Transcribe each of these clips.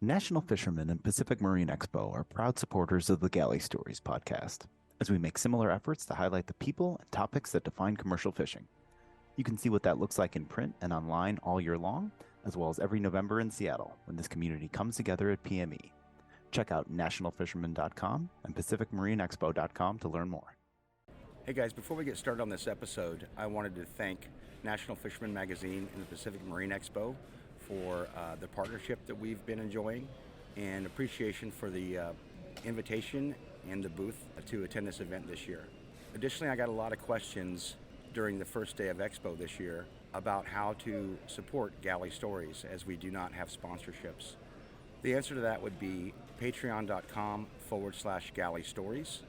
National Fishermen and Pacific Marine Expo are proud supporters of the Galley Stories podcast, as we make similar efforts to highlight the people and topics that define commercial fishing. You can see what that looks like in print and online all year long, as well as every November in Seattle when this community comes together at PME. Check out nationalfisherman.com and pacificmarineexpo.com to learn more. Hey guys, before we get started on this episode, I wanted to thank National Fisherman Magazine and the Pacific Marine Expo for the partnership that we've been enjoying, and appreciation for the invitation and the booth to attend this event this year. Additionally, I got a lot of questions during the first day of Expo this year about how to support Galley Stories, as we do not have sponsorships. The answer to that would be patreon.com/Galley Stories.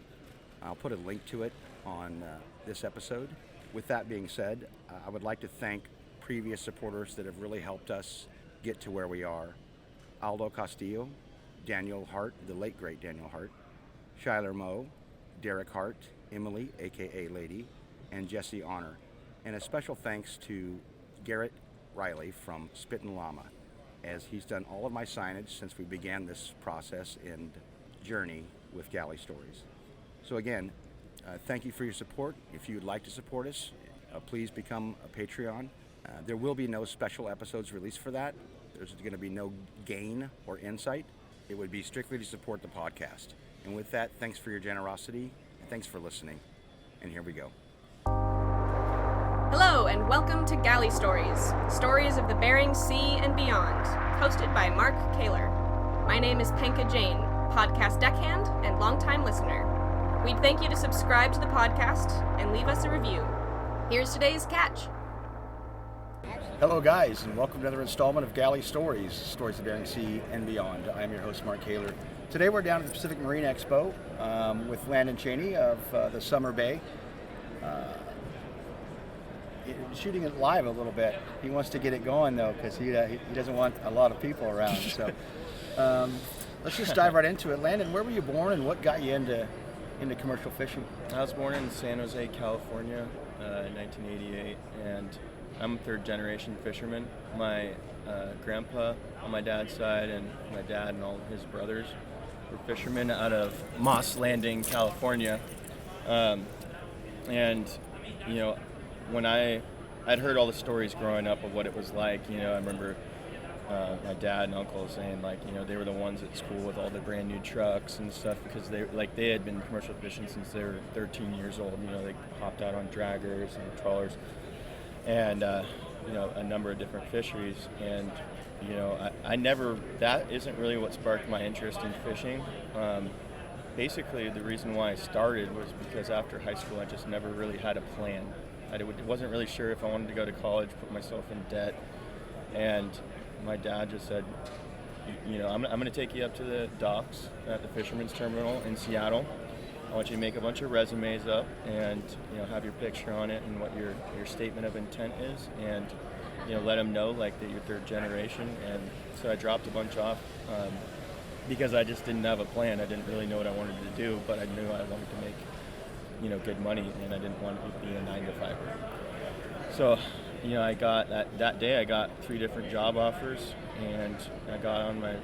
I'll put a link to it on this episode. With that being said, I would like to thank previous supporters that have really helped us get to where we are. Aldo Castillo, Daniel Hart, the late great Daniel Hart, Shyler Moe, Derek Hart, Emily, aka Lady, and Jesse Honor. And a special thanks to Garrett Riley from Spittin' Llama, as he's done all of my signage since we began this process and journey with Galley Stories. So again, thank you for your support. If you'd like to support us, please become a Patreon. There will be no special episodes released for that. There's going to be no gain or insight. It would be strictly to support the podcast. And with that, thanks for your generosity, and thanks for listening. And here we go. Hello, and welcome to Galley Stories, stories of the Bering Sea and beyond, hosted by Mark Kaler. My name is Penka Jane, podcast deckhand and longtime listener. We'd thank you to subscribe to the podcast and leave us a review. Here's today's catch. Hello guys, and welcome to another installment of Galley Stories, stories of Bering Sea and beyond. I'm your host, Mark Kaler. Today we're down at the Pacific Marine Expo with Landon Cheney of the Summer Bay. Shooting it live a little bit. He wants to get it going though, because he doesn't want a lot of people around. So let's just dive right into it. Landon, where were you born and what got you into commercial fishing? I was born in San Jose, California in 1988, and I'm a third generation fisherman. My grandpa on my dad's side and my dad and all of his brothers were fishermen out of Moss Landing, California. And, you know, when I'd heard all the stories growing up of what it was like, you know, I remember my dad and uncle saying, like, you know, they were the ones at school with all the brand new trucks and stuff, because they had been commercial fishing since they were 13 years old. You know, they hopped out on draggers and trawlers and, you know, a number of different fisheries. And, you know, that isn't really what sparked my interest in fishing. Basically, the reason why I started was because after high school, I just never really had a plan. I wasn't really sure if I wanted to go to college, put myself in debt, and my dad just said, you know, I'm going to take you up to the docks at the Fisherman's Terminal in Seattle. I want you to make a bunch of resumes up and, you know, have your picture on it and what your statement of intent is, and, you know, let them know, like, that you're third generation. And so I dropped a bunch off because I just didn't have a plan. I didn't really know what I wanted to do, but I knew I wanted to make, you know, good money, and I didn't want to be a 9-to-5er. So, you know, I got that day I got 3 different job offers, and I got on my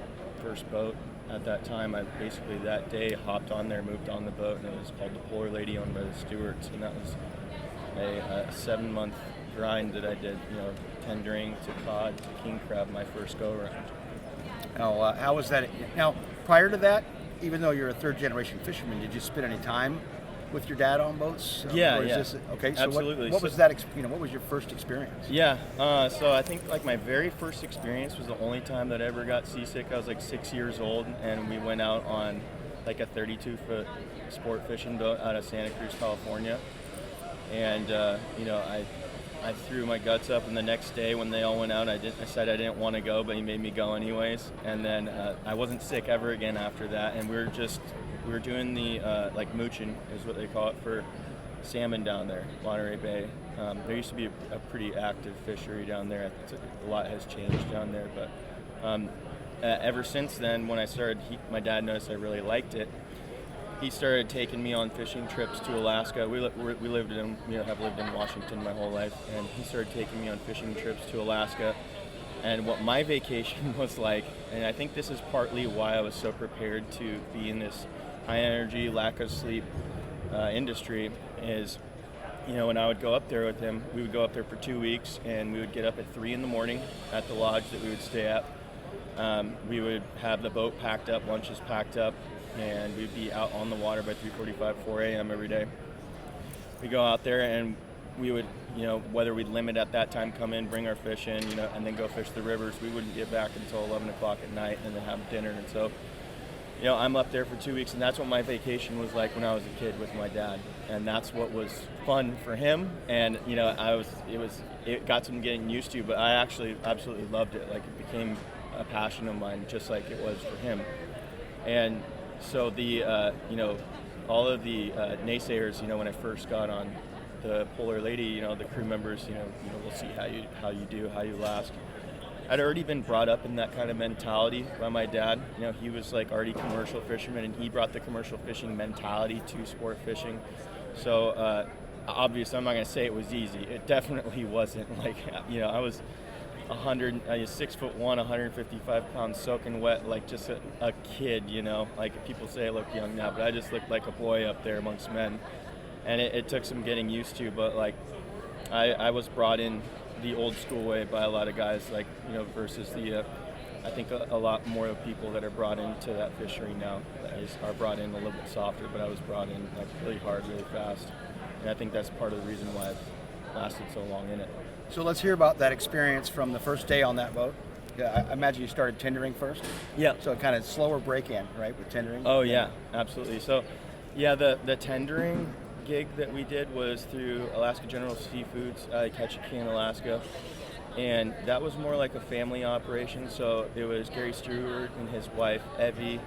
first boat. At that time, I basically that day hopped on there, moved on the boat, and it was called the Polar Lady, owned by the Stewarts, and that was a 7-month grind that I did, you know, tendering to cod to king crab my first go around. Now, how was that? Now, prior to that, even though you're a third generation fisherman, did you spend any time with your dad on boats? Yeah. Okay, so absolutely. What was that? What was your first experience? Yeah, so I think like my very first experience was the only time that I ever got seasick. I was like 6 years old, and we went out on like a 32-foot sport fishing boat out of Santa Cruz, California. And you know, I threw my guts up, and the next day when they all went out, I said I didn't want to go, but he made me go anyways. And then I wasn't sick ever again after that, and we were doing the like mooching is what they call it for salmon down there, Monterey Bay. There used to be a pretty active fishery down there. A lot has changed down there, but ever since then, when I started, my dad noticed I really liked it. He started taking me on fishing trips to Alaska. We have lived in Washington my whole life, and he started taking me on fishing trips to Alaska. And what my vacation was like, and I think this is partly why I was so prepared to be in this high energy, lack of sleep industry, is, when I would go up there with him, we would go up there for 2 weeks, and we would get up at 3 in the morning at the lodge that we would stay at. We would have the boat packed up, lunches packed up, and we'd be out on the water by 3:45, 4 a.m. every day. We go out there, and we would, whether we'd limit at that time, come in, bring our fish in, and then go fish the rivers. We wouldn't get back until 11 o'clock at night and then have dinner. And so, I'm up there for 2 weeks, and that's what my vacation was like when I was a kid with my dad. And that's what was fun for him. And, it got some getting used to, but I actually absolutely loved it. Like, it became a passion of mine, just like it was for him. And so all of the naysayers, when I first got on the Polar Lady, the crew members, we'll see how you do, how you last. I'd already been brought up in that kind of mentality by my dad. He was like already commercial fisherman, and he brought the commercial fishing mentality to sport fishing. So obviously, I'm not going to say it was easy. It definitely wasn't. Like, I was 6'1", 155 pounds, soaking wet, like just a kid. Like people say I look young now, but I just looked like a boy up there amongst men. And it took some getting used to, but like I was brought in the old school way by a lot of guys, like, versus I think a lot more of people that are brought into that fishery now are brought in a little bit softer, but I was brought in like really hard, really fast. And I think that's part of the reason why I've lasted so long in it. So let's hear about that experience from the first day on that boat. Yeah, I imagine you started tendering first? Yeah. So kind of slower break-in, right, with tendering? Oh, yeah, absolutely. So, yeah, the tendering gig that we did was through Alaska General Seafoods, Ketchikan, Alaska, and that was more like a family operation. So it was Gary Stewart and his wife Evie,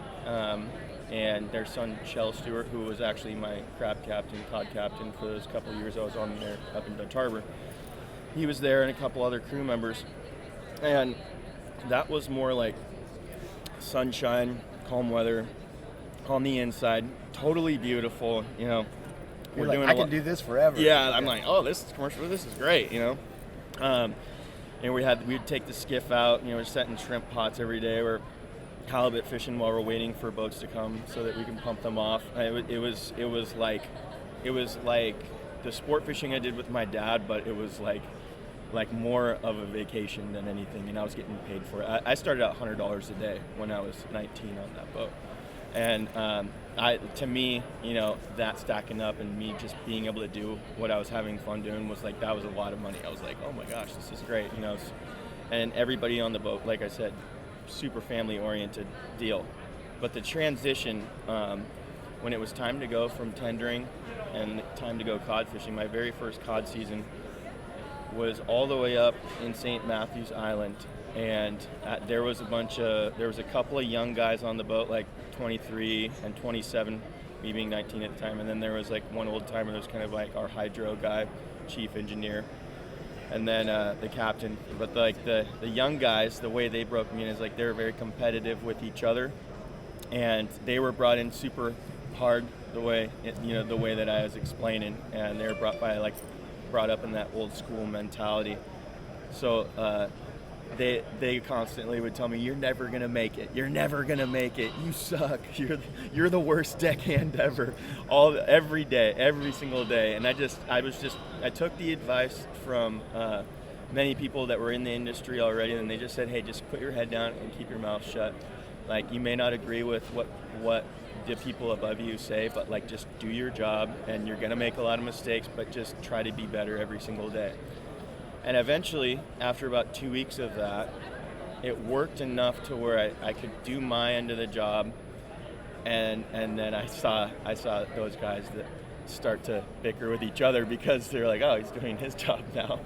and their son Shell Stewart, who was actually my crab captain, cod captain for those couple of years I was on there up in Dutch Harbor. He was there, and a couple other crew members, and that was more like sunshine, calm weather on the inside, totally beautiful. You're like, I can do this forever. Yeah, I'm like, oh, this is commercial. This is great, And we'd take the skiff out. We're setting shrimp pots every day. We're halibut fishing while we're waiting for boats to come so that we can pump them off. It was like the sport fishing I did with my dad, but it was like more of a vacation than anything. And I was getting paid for it. I started out $100 a day when I was 19 on that boat. And to me, that stacking up and me just being able to do what I was having fun doing was like, that was a lot of money. I was like, oh my gosh, this is great, And everybody on the boat, like I said, super family oriented deal. But the transition, when it was time to go from tendering and time to go cod fishing, my very first cod season was all the way up in St. Matthews Island. And there was a couple of young guys on the boat, like 23 and 27, me being 19 at the time. And then there was like one old timer that was kind of like our hydro guy, chief engineer, and then the captain. But like the young guys, the way they broke me in is like they were very competitive with each other, and they were brought in super hard the way that I was explaining, and they were brought up in that old school mentality. So they constantly would tell me, "You're never gonna make it. You're never gonna make it. You suck. You're the worst deckhand ever." Every day, every single day. And I took the advice from many people that were in the industry already, and they just said, "Hey, just put your head down and keep your mouth shut. Like, you may not agree with what the people above you say, but like, just do your job, and you're gonna make a lot of mistakes, but just try to be better every single day." And eventually, after about 2 weeks of that, it worked enough to where I could do my end of the job, and then I saw those guys that start to bicker with each other because they're like, "Oh, he's doing his job now,"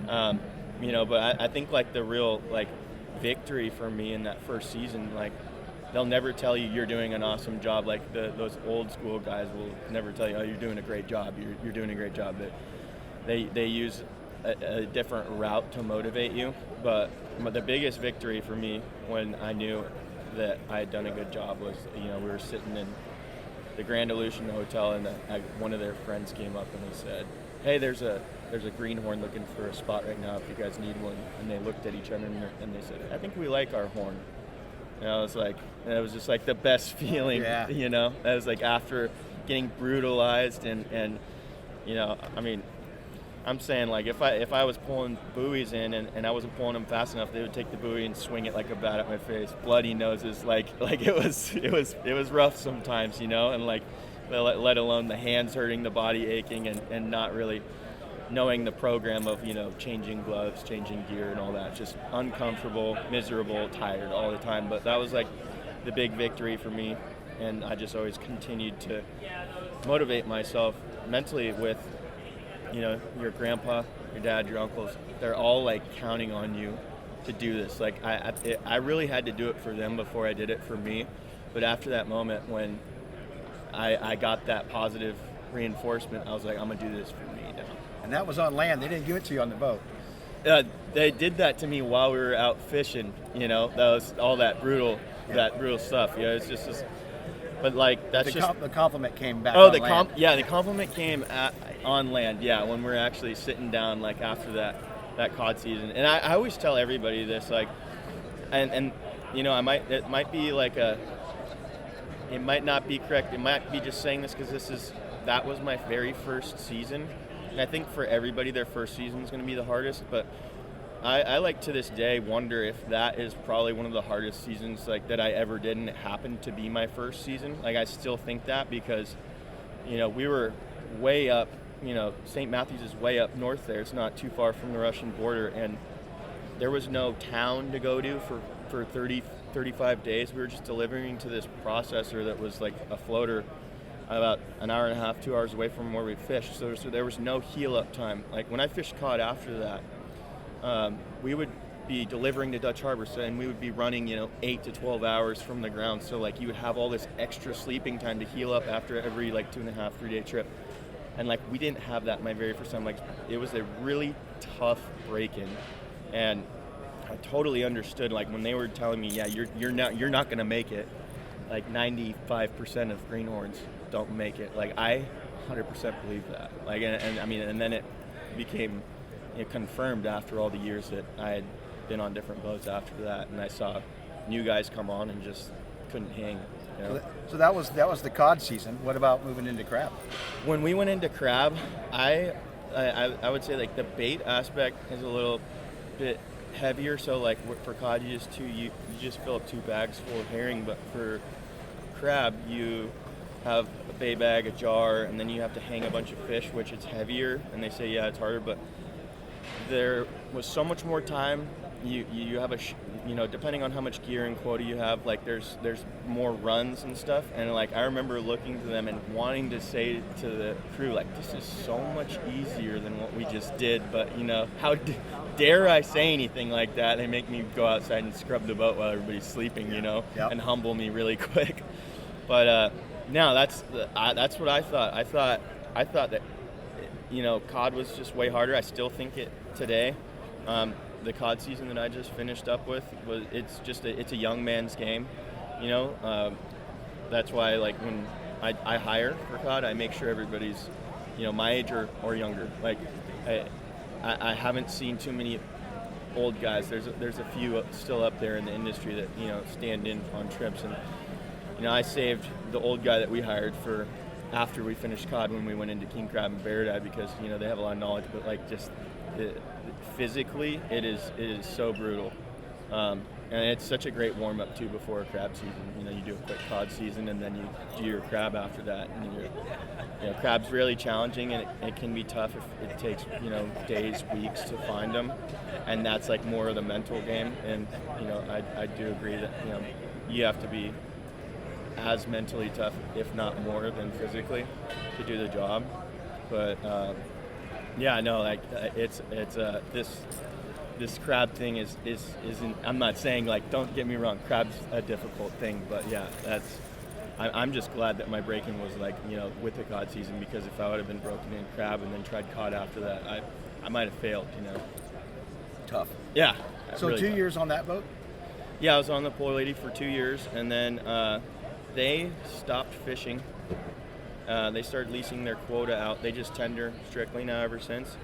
But I think like the real like victory for me in that first season, like, they'll never tell you you're doing an awesome job. Like those old school guys will never tell you, "Oh, you're doing a great job. You're doing a great job." They use a different route to motivate you. But the biggest victory for me when I knew that I had done a good job was, we were sitting in the Grand Aleutian Hotel, and one of their friends came up and he said, "Hey, there's a there's a greenhorn looking for a spot right now if you guys need one. And they looked at each other and they said, I think we like our horn. And I was like, and it was just like the best feeling, you know. That was like after getting brutalized and you know, I mean, I'm saying like if I was pulling buoys in and I wasn't pulling them fast enough, they would take the buoy and swing it like a bat at my face, bloody noses, like it was rough sometimes, you know, and like let alone the hands hurting, the body aching, and not really knowing the program of, you know, changing gloves, changing gear and all that. Just uncomfortable, miserable, tired all the time. But that was like the big victory for me, and I just always continued to motivate myself mentally with, you know, your grandpa, your dad, your uncles. They're all like counting on you to do this. Like I really had to do it for them before I did it for me. But after that moment when I got that positive reinforcement, I was like, I'm gonna do this for me now. And that was on land. They didn't give it to you on the boat. They did that to me while we were out fishing. You know, that was all that brutal stuff. Yeah, it's just this, but like that's the compliment came back. Oh, on land. The compliment came on land. Yeah, when we're actually sitting down, like after that cod season. And I always tell everybody this, like, and you know, it might be like it might not be correct. It might be just saying this because that was my very first season. And I think for everybody, their first season is going to be the hardest. But I like to this day wonder if that is probably one of the hardest seasons like that I ever did, and it happened to be my first season. Like I still think that because, you know, we were way up. You know, St. Matthews is way up north there. It's not too far from the Russian border, and there was no town to go to for 35 days. We were just delivering to this processor that was like a floater about an hour and a half, 2 hours away from where we fished. So there was no heel up time. Like when I fished cod after that, we would be delivering to Dutch Harbor, and we would be running, you know, 8 to 12 hours from the ground. So like you would have all this extra sleeping time to heal up after every like 2.5, 3 day trip. And like we didn't have that my very first time. Like it was a really tough break-in, and I totally understood. Like when they were telling me, yeah, you're not gonna make it. Like 95% of greenhorns don't make it. Like I 100% believe that. Like and I mean, and then it became confirmed after all the years that I had been on different boats after that, and I saw new guys come on and just couldn't hang. You know? So that was the cod season. What about moving into crab? When we went into crab, I would say like the bait aspect is a little bit heavier. So like for cod, you just fill up 2 bags full of herring, but for crab, you have a bay bag, a jar, and then you have to hang a bunch of fish, which it's heavier. And they say, yeah, it's harder, but there was so much more time. You have depending on how much gear and quota you have, like there's more runs and stuff. And like I remember looking to them and wanting to say to the crew, like, this is so much easier than what we just did. But you know, how dare I say anything like that? They make me go outside and scrub the boat while everybody's sleeping, you know, and humble me really quick. But no, that's what I thought. I thought that, you know, cod was just way harder. I still think it today. The cod season that I just finished up with it's a young man's game, you know. That's why like when I hire for cod, I make sure everybody's, you know, my age or younger. Like I haven't seen too many old guys. There's a few still up there in the industry that, you know, stand in on trips, and you know, I saved the old guy that we hired for after we finished cod when we went into king crab and bear dye, because you know they have a lot of knowledge, but like just physically it is so brutal, and it's such a great warm up too before a crab season. You know, you do a quick cod season and then you do your crab after that, and you know, crab's really challenging, and it can be tough if it takes, you know, days, weeks to find them, and that's like more of the mental game. And you know, I do agree that, you know, you have to be as mentally tough, if not more than physically, to do the job. But yeah, no, like it's this crab thing isn't. I'm not saying, like, don't get me wrong, crab's a difficult thing, but yeah, I'm just glad that my break-in was like, you know, with the cod season, because if I would have been broken in crab and then tried cod after that, I might have failed, you know. Tough. Yeah. So really 2 tough. years on that boat? Yeah, I was on the Poor Lady for 2 years, and then they stopped fishing. They started leasing their quota out. They just tender strictly now ever since.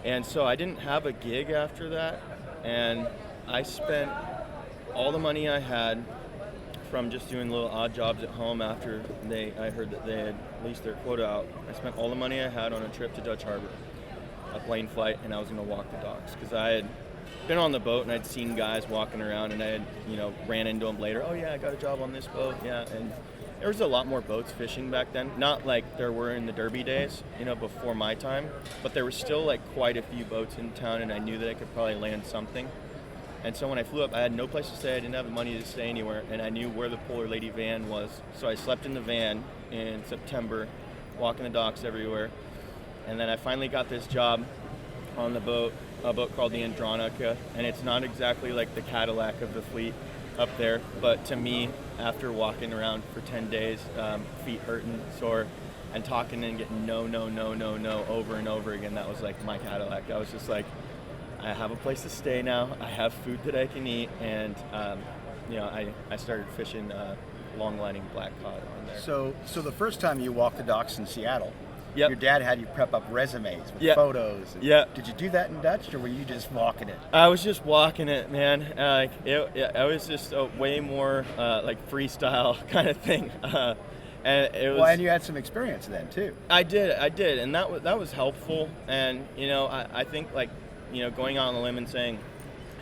And so I didn't have a gig after that, and I spent all the money I had from just doing little odd jobs at home after I heard that they had leased their quota out. I spent all the money I had on a trip to Dutch Harbor, a plane flight, and I was going to walk the docks because I had been on the boat and I'd seen guys walking around, and I had, ran into them later. Oh yeah, I got a job on this boat. Yeah, and there was a lot more boats fishing back then. Not like there were in the Derby days, before my time, but there was still like quite a few boats in town, and I knew that I could probably land something. And so when I flew up, I had no place to stay. I didn't have the money to stay anywhere, and I knew where the Polar Lady van was. So I slept in the van in September, walking the docks everywhere. And then I finally got this job on the boat, a boat called the Andronica, and it's not exactly like the Cadillac of the fleet up there, but to me, after walking around for 10 days, feet hurting, sore, and talking and getting no over and over again, that was like my Cadillac. I was just like, I have a place to stay now, I have food that I can eat, and I started fishing long lining black cod on there. So the first time you walked the docks in Seattle, Yep. your dad had you prep up resumes with Yep. photos. Yep. Did you do that in Dutch, or were you just walking it? I was just walking it, man. I was just a way more like freestyle kind of thing, and it was. Well, and you had some experience then too. I did, and that was helpful. And I think going out on a limb and saying,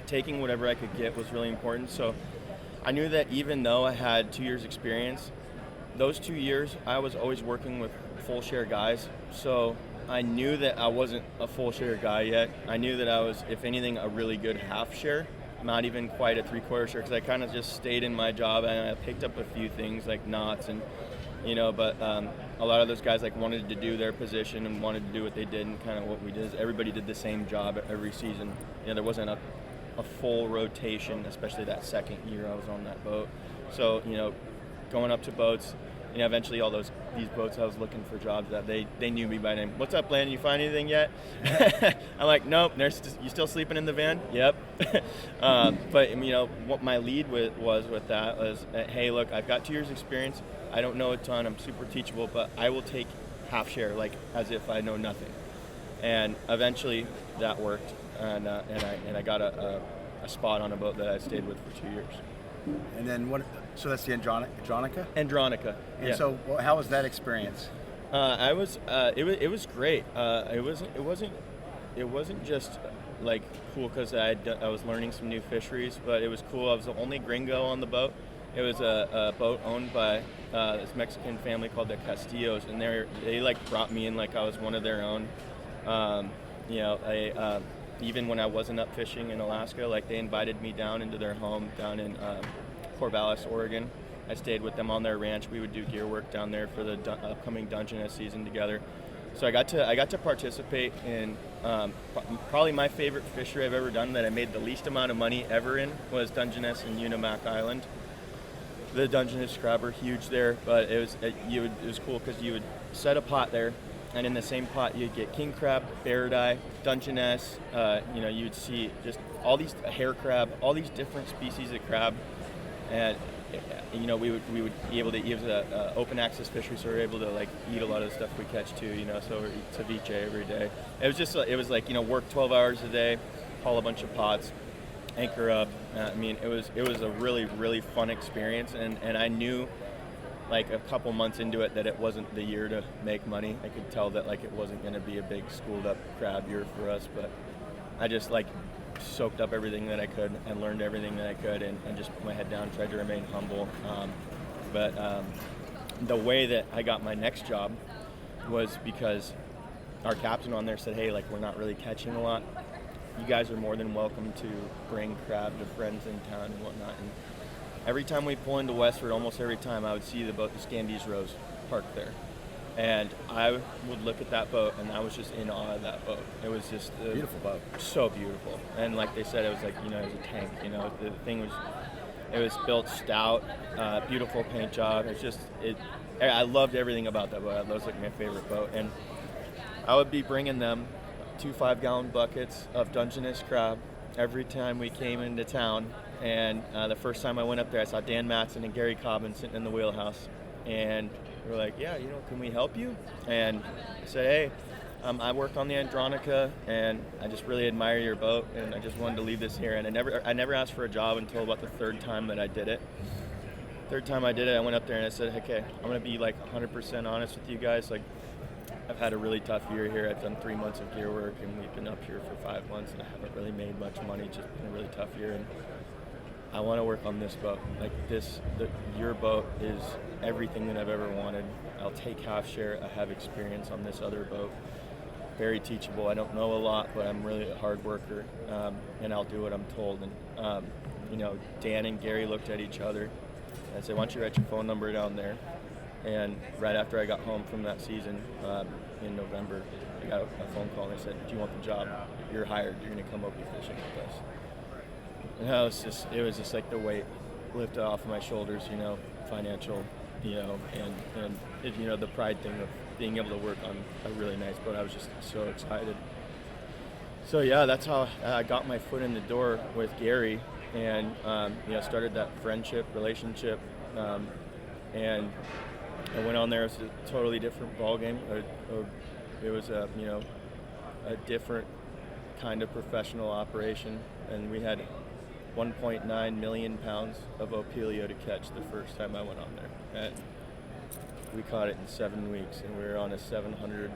taking whatever I could get was really important. So I knew that even though I had 2 years experience, those 2 years I was always working with full share guys. So I knew that I wasn't a full share guy yet. I knew that I was, if anything, a really good half share, not even quite a 3/4 share, because I kind of just stayed in my job and I picked up a few things like knots and but a lot of those guys wanted to do their position and wanted to do what they did, and kind of what we did is everybody did the same job every season. There wasn't a full rotation, especially that second year I was on that boat. So going up to boats, eventually these boats I was looking for jobs that they knew me by name. What's up, Landon? You find anything yet? I'm like, nope. You still sleeping in the van? Yep. But what my lead was with that was, hey, look, I've got 2 years experience. I don't know a ton. I'm super teachable, but I will take half share, as if I know nothing. And eventually that worked, and I got a spot on a boat that I stayed with for 2 years. And then what? So that's the Andronica. Andronica. And Yeah. so how was that experience? It was great. It wasn't just cool because I was learning some new fisheries, but it was cool. I was the only gringo on the boat. It was a boat owned by this Mexican family called the Castillos, and they brought me in like I was one of their own. Even when I wasn't up fishing in Alaska, they invited me down into their home down in Corvallis, Oregon. I stayed with them on their ranch. We would do gear work down there for the upcoming Dungeness season together. So I got to participate in probably my favorite fishery I've ever done, that I made the least amount of money ever in, was Dungeness and Unimak Island. The Dungeness crab are huge there, but it was cool because you would set a pot there, and in the same pot you'd get king crab, beardeye, Dungeness. You'd see just all these hair crab, all these different species of crab, and we would be able to use a open access fishery, so we were able to eat a lot of the stuff we catch too. So we eat ceviche every day. It was work 12 hours a day, haul a bunch of pots, anchor up. It was a really, really fun experience, and I knew a couple months into it that it wasn't the year to make money. I could tell that it wasn't going to be a big schooled up crab year for us, but I just soaked up everything that I could and learned everything that I could, and just put my head down, tried to remain humble. But the way that I got my next job was because our captain on there said, hey, we're not really catching a lot. You guys are more than welcome to bring crab to friends in town and whatnot. And every time we pull into Westford, almost every time, I would see the boat, the Scandies Rose, parked there. And I would look at that boat, and I was just in awe of that boat. It was just Beautiful boat. So beautiful. And like they said, it was it was a tank. The thing was built stout, beautiful paint job. I loved everything about that boat. That was my favorite boat. And I would be bringing them 2 5-gallon buckets of Dungeness crab every time we came into town. And the first time I went up there, I saw Dan Matson and Gary Cobbin sitting in the wheelhouse. And we were like, yeah, can we help you? And I said, hey, I work on the Andronica, and I just really admire your boat, and I just wanted to leave this here. And I never asked for a job until about the third time that I did it. Third time I did it, I went up there and I said, okay, I'm going to be like 100% honest with you guys. Like, I've had a really tough year here. I've done 3 months of gear work, and we've been up here for 5 months, and I haven't really made much money. It's just been a really tough year, and I want to work on this boat. Like your boat is everything that I've ever wanted. I'll take half share. I have experience on this other boat. Very teachable. I don't know a lot, but I'm really a hard worker, and I'll do what I'm told. And Dan and Gary looked at each other and said, "Why don't you write your phone number down there?" And right after I got home from that season in November, I got a phone call and they said, "Do you want the job? You're hired. You're going to come up be fishing with us." And it was just like the weight lifted off of my shoulders, financial, and the pride thing of being able to work on a really nice boat. I was just so excited. So yeah, that's how I got my foot in the door with Gary, and started that friendship, relationship, and I went on there. It was a totally different ball game. It was a different kind of professional operation, and we had 1.9 million pounds of Opelio to catch the first time I went on there, and we caught it in 7 weeks, and we were on a 700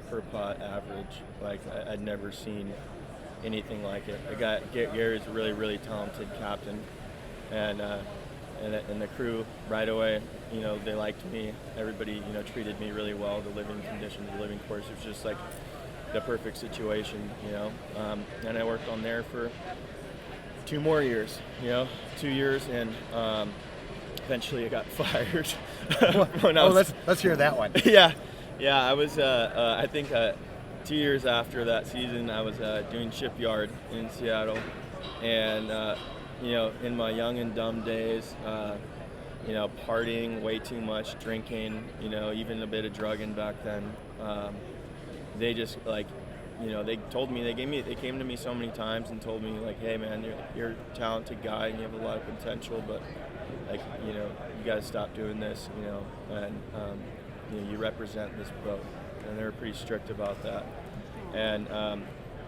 per pot average. Like, I'd never seen anything like it. Gary's a really, really talented captain, and the crew right away, they liked me. Everybody, treated me really well. The living conditions, the living course, it was just like the perfect situation, and I worked on there for 2 more years, 2 years, and eventually I got fired. Let's hear that one. Yeah, I was, I think 2 years after that season, I was doing shipyard in Seattle, and in my young and dumb days, partying way too much, drinking, even a bit of drugging back then. They just they told me, they came to me so many times and told me, like, hey man, you're a talented guy and you have a lot of potential, but you gotta stop doing this, and you represent this boat. And they were pretty strict about that. And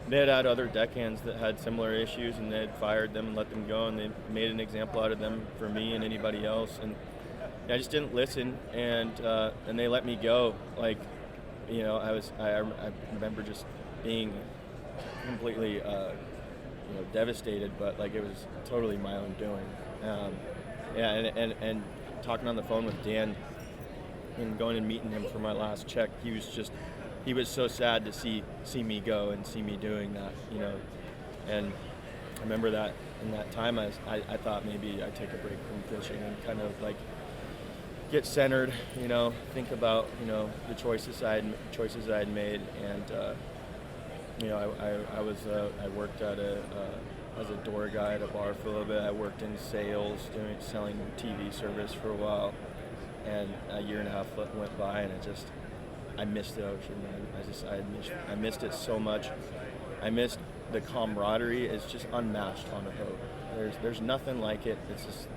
they had other deckhands that had similar issues, and they had fired them and let them go, and they made an example out of them for me and anybody else. And I just didn't listen, and they let me go. Like, I remember just being completely devastated, but like it was totally my own doing. And talking on the phone with Dan and going and meeting him for my last check, he was so sad to see me go and see me doing that, and I remember that in that time I thought maybe I'd take a break from fishing and kind of like get centered, think about the choices I had made, and I worked at as a door guy at a bar for a little bit. I worked in sales, selling TV service for a while, and a year and a half went by, and I missed the ocean, man. I missed it so much. I missed the camaraderie. It's just unmatched on a boat. There's nothing like it. It's just,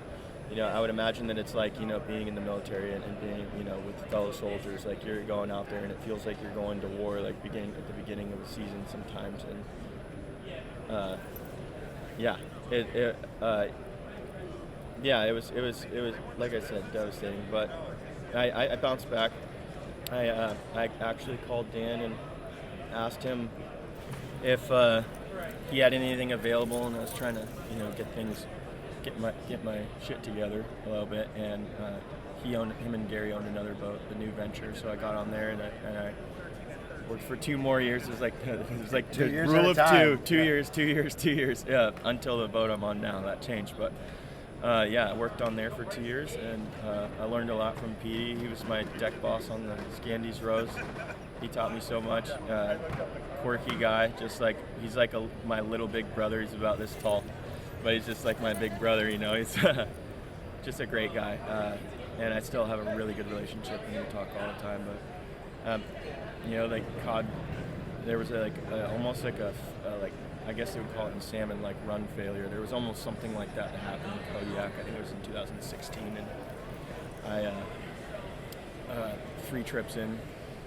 I would imagine that it's like, being in the military and being, with fellow soldiers. Like, you're going out there and it feels like you're going to war, like at the beginning of the season sometimes. And it was like I said, devastating. But I bounced back. I actually called Dan and asked him if he had anything available, and I was trying to get my shit together a little bit. And him and Gary owned another boat, the New Venture. So I got on there and I worked for 2 more years. It was like the rule of 2. 2 years. Yeah, until the boat I'm on now. That changed, but. I worked on there for 2 years, and I learned a lot from Petey. He was my deck boss on the Scandies Rose. He taught me so much. Quirky guy, just like he's like my little big brother. He's about this tall, but he's just like my big brother. He's just a great guy, and I still have a really good relationship, and we talk all the time. But like cod, there was almost like a I guess they would call it in salmon, like run failure. There was almost something like that happened in Kodiak. I think it was in 2016, and I 3 trips in,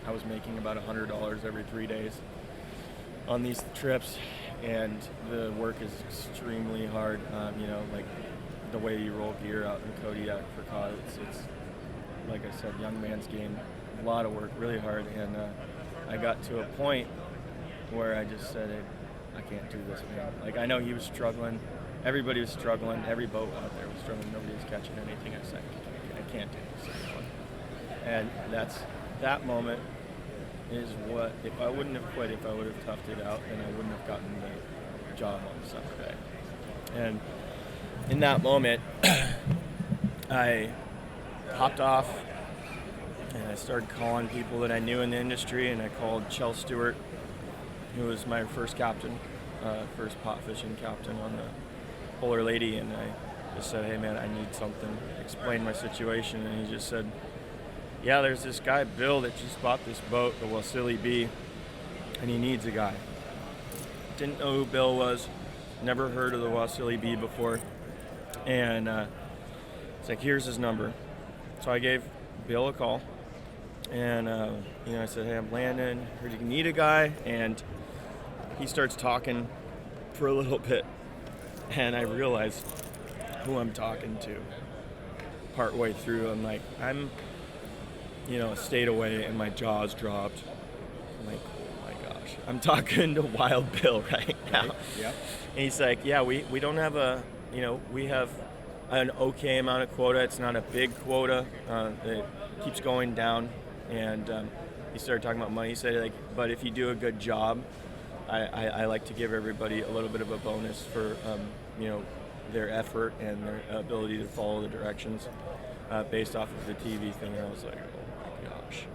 I was making about $100 every 3 days on these trips, and the work is extremely hard. Like the way you roll gear out in Kodiak for cod, it's like I said, young man's game. A lot of work, really hard, and I got to a point where I just said, I can't do this, man. Like, I know he was struggling. Everybody was struggling. Every boat out there was struggling. Nobody was catching anything. I said, I can't do this anymore. And that moment is what, if I wouldn't have quit, if I would have toughed it out, then I wouldn't have gotten the job on the summer day. And in that moment, I hopped off and I started calling people that I knew in the industry, and I called Chell Stewart, who was my first captain, first pot fishing captain on the Polar Lady, and I just said, hey man, I need something. Explained my situation, and he just said, yeah, there's this guy, Bill, that just bought this boat, the Wasili B, and he needs a guy. Didn't know who Bill was, never heard of the Wasili B before, and it's like, here's his number. So I gave Bill a call, and I said, hey, I'm Landon, heard you need a guy, and he starts talking for a little bit, and I realized who I'm talking to. Partway through, I'm like, I'm a state away, and my jaw's dropped. I'm like, oh my gosh, I'm talking to Wild Bill right now. Yeah. And he's like, yeah, we don't have we have an okay amount of quota. It's not a big quota. It keeps going down. And he started talking about money. He said, like, but if you do a good job, I like to give everybody a little bit of a bonus for, their effort and their ability to follow the directions based off of the TV thing. And I was like, oh my gosh.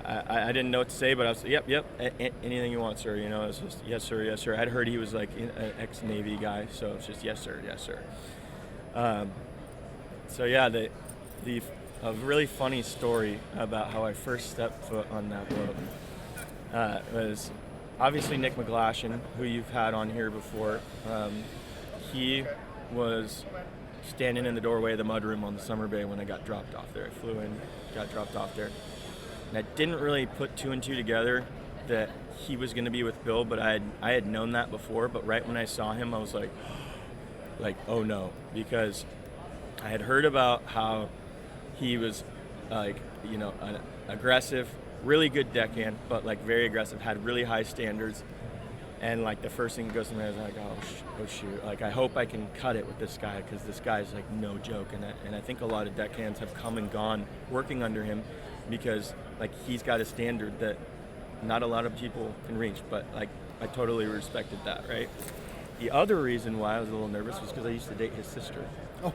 I didn't know what to say, but I was like, yep, anything you want, sir. It was just, yes, sir. I'd heard he was like an ex-Navy guy, so it's just, yes, sir. So yeah, a really funny story about how I first stepped foot on that boat was obviously Nick McGlashan, who you've had on here before. He was standing in the doorway of the mudroom on the Summer Bay when I got dropped off there. I flew in, got dropped off there. And I didn't really put two and two together that he was going to be with Bill, but I had known that before. But right when I saw him, I was like, oh no, because I had heard about how he was an aggressive, really good deckhand, but like very aggressive, had really high standards. And like the first thing that goes to my head is like, oh shoot, like I hope I can cut it with this guy, because this guy's like no joke. And I think a lot of deckhands have come and gone working under him because like he's got a standard that not a lot of people can reach, but like I totally respected that, right? The other reason why I was a little nervous was because I used to date his sister. Oh.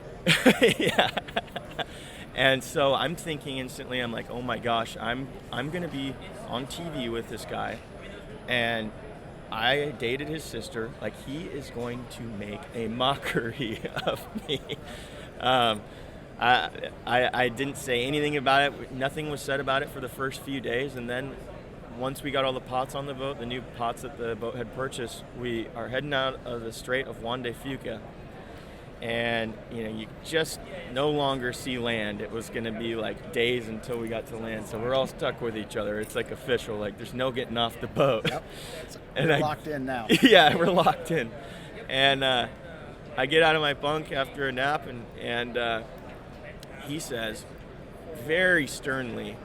Yeah. And so I'm thinking instantly, I'm like, oh my gosh, I'm gonna be on TV with this guy, and I dated his sister. Like, he is going to make a mockery of me. I didn't say anything about it. Nothing was said about it for the first few days, and then once we got all the pots on the boat, the new pots that the boat had purchased, we are heading out of the Strait of Juan de Fuca. And, you just no longer see land. It was going to be like days until we got to land. So we're all stuck with each other. It's like official. Like, there's no getting off the boat. Yep. We're locked in now. Yeah, we're locked in. And I get out of my bunk after a nap, and he says, very sternly,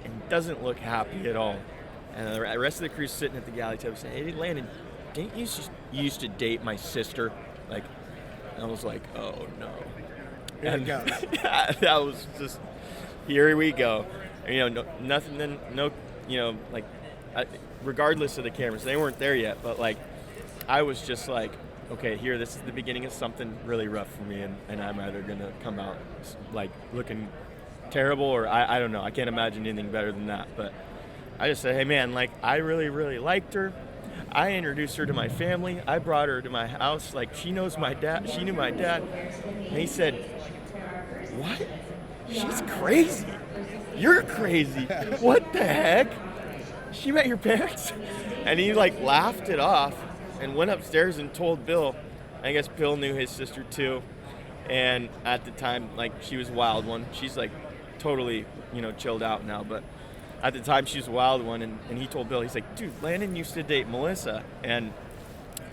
and doesn't look happy at all. And the rest of the crew's sitting at the galley table saying, hey, Landon, didn't you used to date my sister? Like, I was like, oh no. Here it goes. Yeah, that was just, here we go. Nothing, regardless of the cameras, they weren't there yet, but like, I was just like, okay, this is the beginning of something really rough for me, and I'm either gonna come out like looking terrible, or I don't know, I can't imagine anything better than that. But I just said, hey man, like, I really, really liked her. I introduced her to my family. I brought her to my house. Like, she knows my dad. She knew my dad. And he said, what? She's crazy. You're crazy. What the heck? She met your parents? And he like laughed it off and went upstairs and told Bill. I guess Bill knew his sister too. And at the time, like, she was a wild one. She's like totally, chilled out now. But at the time, she was a wild one, and he told Bill, he's like, dude, Landon used to date Melissa. And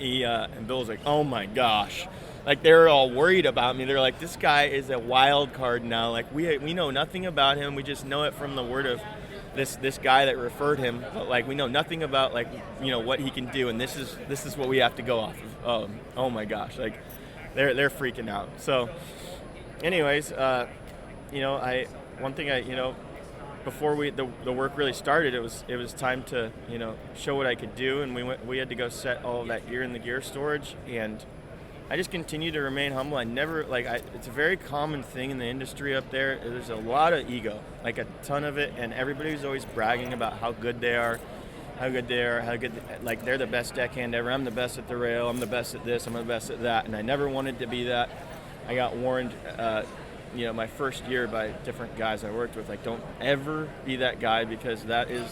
and Bill was like, oh my gosh. Like, they were all worried about me. They're like, this guy is a wild card now. Like, we know nothing about him. We just know it from the word of this guy that referred him. But, like, we know nothing about, like, what he can do. And this is what we have to go off of. Oh my gosh. Like, they're freaking out. So, anyways, before the work really started, it was time to show what I could do, and we had to go set all of that gear in the gear storage, and I just continue to remain humble. I never it's a very common thing in the industry up there. There's a lot of ego, like a ton of it, and everybody's always bragging about how good they are, like they're the best deckhand ever. I'm the best at the rail. I'm the best at this. I'm the best at that, and I never wanted to be that. I got warned. My first year by different guys I worked with, like, don't ever be that guy, because that is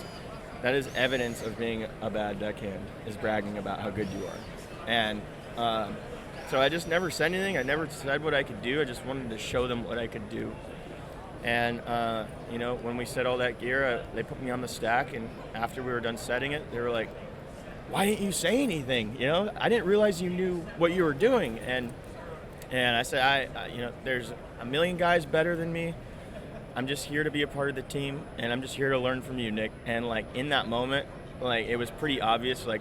evidence of being a bad deckhand, is bragging about how good you are. And so I just never said anything. I never said what I could do. I just wanted to show them what I could do. And when we set all that gear, they put me on the stack, and after we were done setting it, they were like, why didn't you say anything? I didn't realize you knew what you were doing. And I said, there's a million guys better than me. I'm just here to be a part of the team, and I'm just here to learn from you, Nick. And, like, in that moment, like, it was pretty obvious. Like,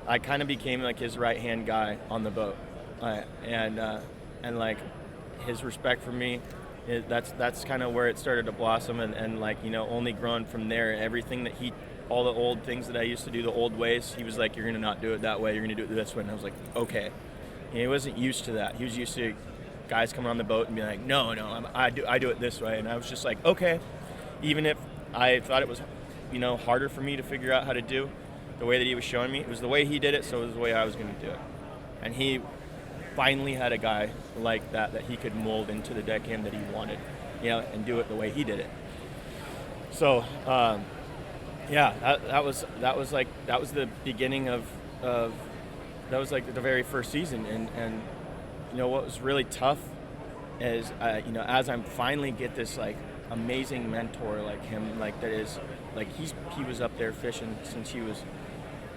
I kind of became like his right-hand guy on the boat, and like his respect for me, that's kind of where it started to blossom, and like only grown from there. Everything that all the old things that I used to do, the old ways, he was like, you're gonna not do it that way. You're gonna do it this way. And I was like, okay. He wasn't used to that. He was used to guys coming on the boat and being like, no, I do it this way. And I was just like, okay. Even if I thought it was, harder for me to figure out how to do the way that he was showing me, it was the way he did it, so it was the way I was going to do it. And he finally had a guy like that he could mold into the deckhand that he wanted, and do it the way he did it. So, that was the beginning of that was like the very first season, and what was really tough is as I'm finally get this like amazing mentor like him, like that is like he was up there fishing since he was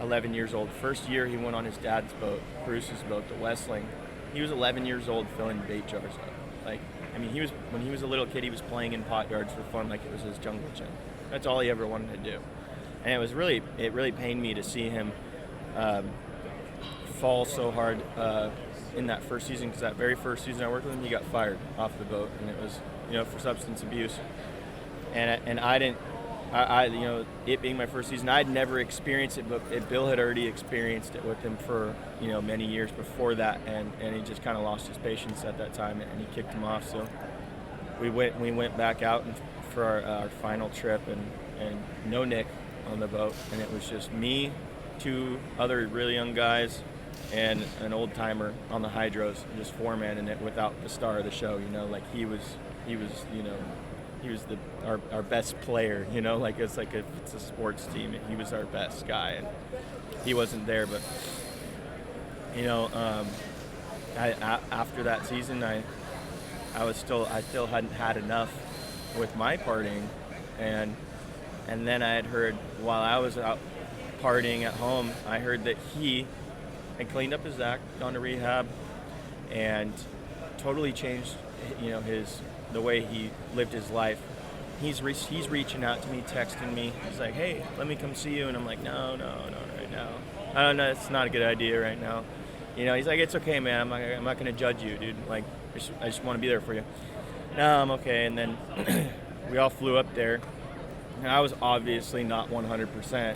11 years old. First year he went on his dad's boat, Bruce's boat, the Westling. He was 11 years old filling bait jars up. Like, I mean, when he was a little kid, he was playing in pot yards for fun, like it was his jungle gym. That's all he ever wanted to do. And it really pained me to see him fall so hard in that first season, because that very first season I worked with him, he got fired off the boat, and it was for substance abuse. And I didn't. It being my first season, I'd never experienced it, but Bill had already experienced it with him for many years before that, and he just kind of lost his patience at that time, and he kicked him off. So we went back out for our final trip, and no Nick on the boat, and it was just me, two other really young guys, and an old timer on the hydros, just four-man in it without the star of the show. Like he was our best player, like it's a sports team. He was our best guy, and he wasn't there. But after that season, I still hadn't had enough with my partying, and then I had heard while I was out partying at home, I heard that he had cleaned up his act, gone to rehab, and totally changed the way he lived his life. He's reaching out to me, texting me. He's like, hey, let me come see you. And I'm like, no, right now. I don't know, it's not a good idea right now. He's like, it's okay, man. I'm not going to judge you, dude. Like, I just want to be there for you. No, I'm okay. And then we all flew up there. And I was obviously not 100%.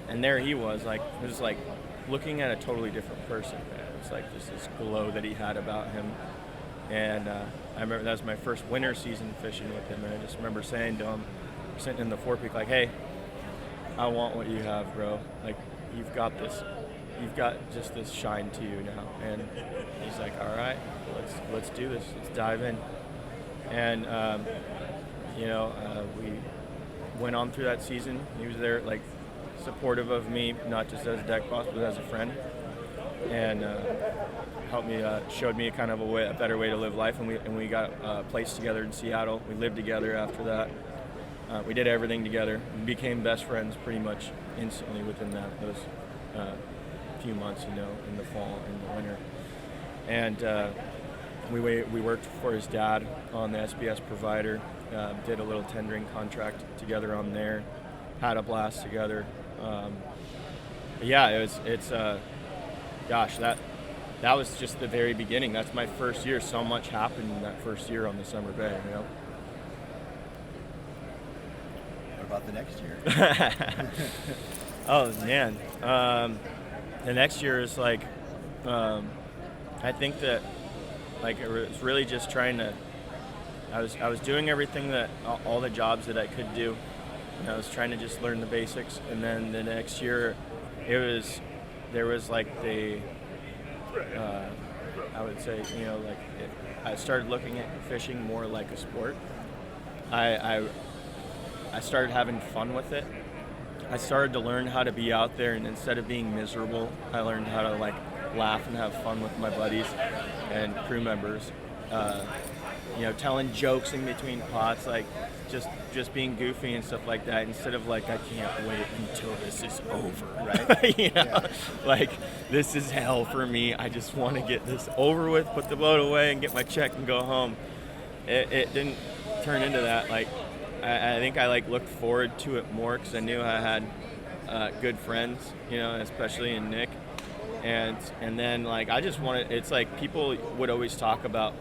And there he was, like, it was like looking at a totally different person, man. It's like just this glow that he had about him. And I remember that was my first winter season fishing with him, and I just remember saying to him, sitting in the forepeak, like, hey, I want what you have, bro. Like, you've got just this shine to you now. And he's like, all right, let's do this. Let's dive in. And, we went on through that season. He was there, like, supportive of me, not just as a deck boss, but as a friend. And helped me, showed me kind of a better way to live life, and we got a place together in Seattle. We lived together after that. We did everything together. We became best friends pretty much instantly within those few months, in the fall and the winter. And we worked for his dad on the SBS provider, did a little tendering contract together on there, had a blast together. Gosh, that was just the very beginning. That's my first year. So much happened in that first year on the Summer Bay, What about the next year? Oh man, the next year is I think that it was really just trying to. I was doing everything that all the jobs that I could do. And I was trying to just learn the basics, and then the next year, there was I would say, I started looking at fishing more like a sport. I started having fun with it. I started to learn how to be out there, and instead of being miserable, I learned how to laugh and have fun with my buddies and crew members. Telling jokes in between pots, just being goofy and stuff like that, instead of I can't wait until this is over, right? This is hell for me. I just want to get this over with, put the boat away, and get my check and go home. It didn't turn into that. I think I looked forward to it more because I knew I had good friends, especially in Nick. And then I just wanted. It's people would always talk about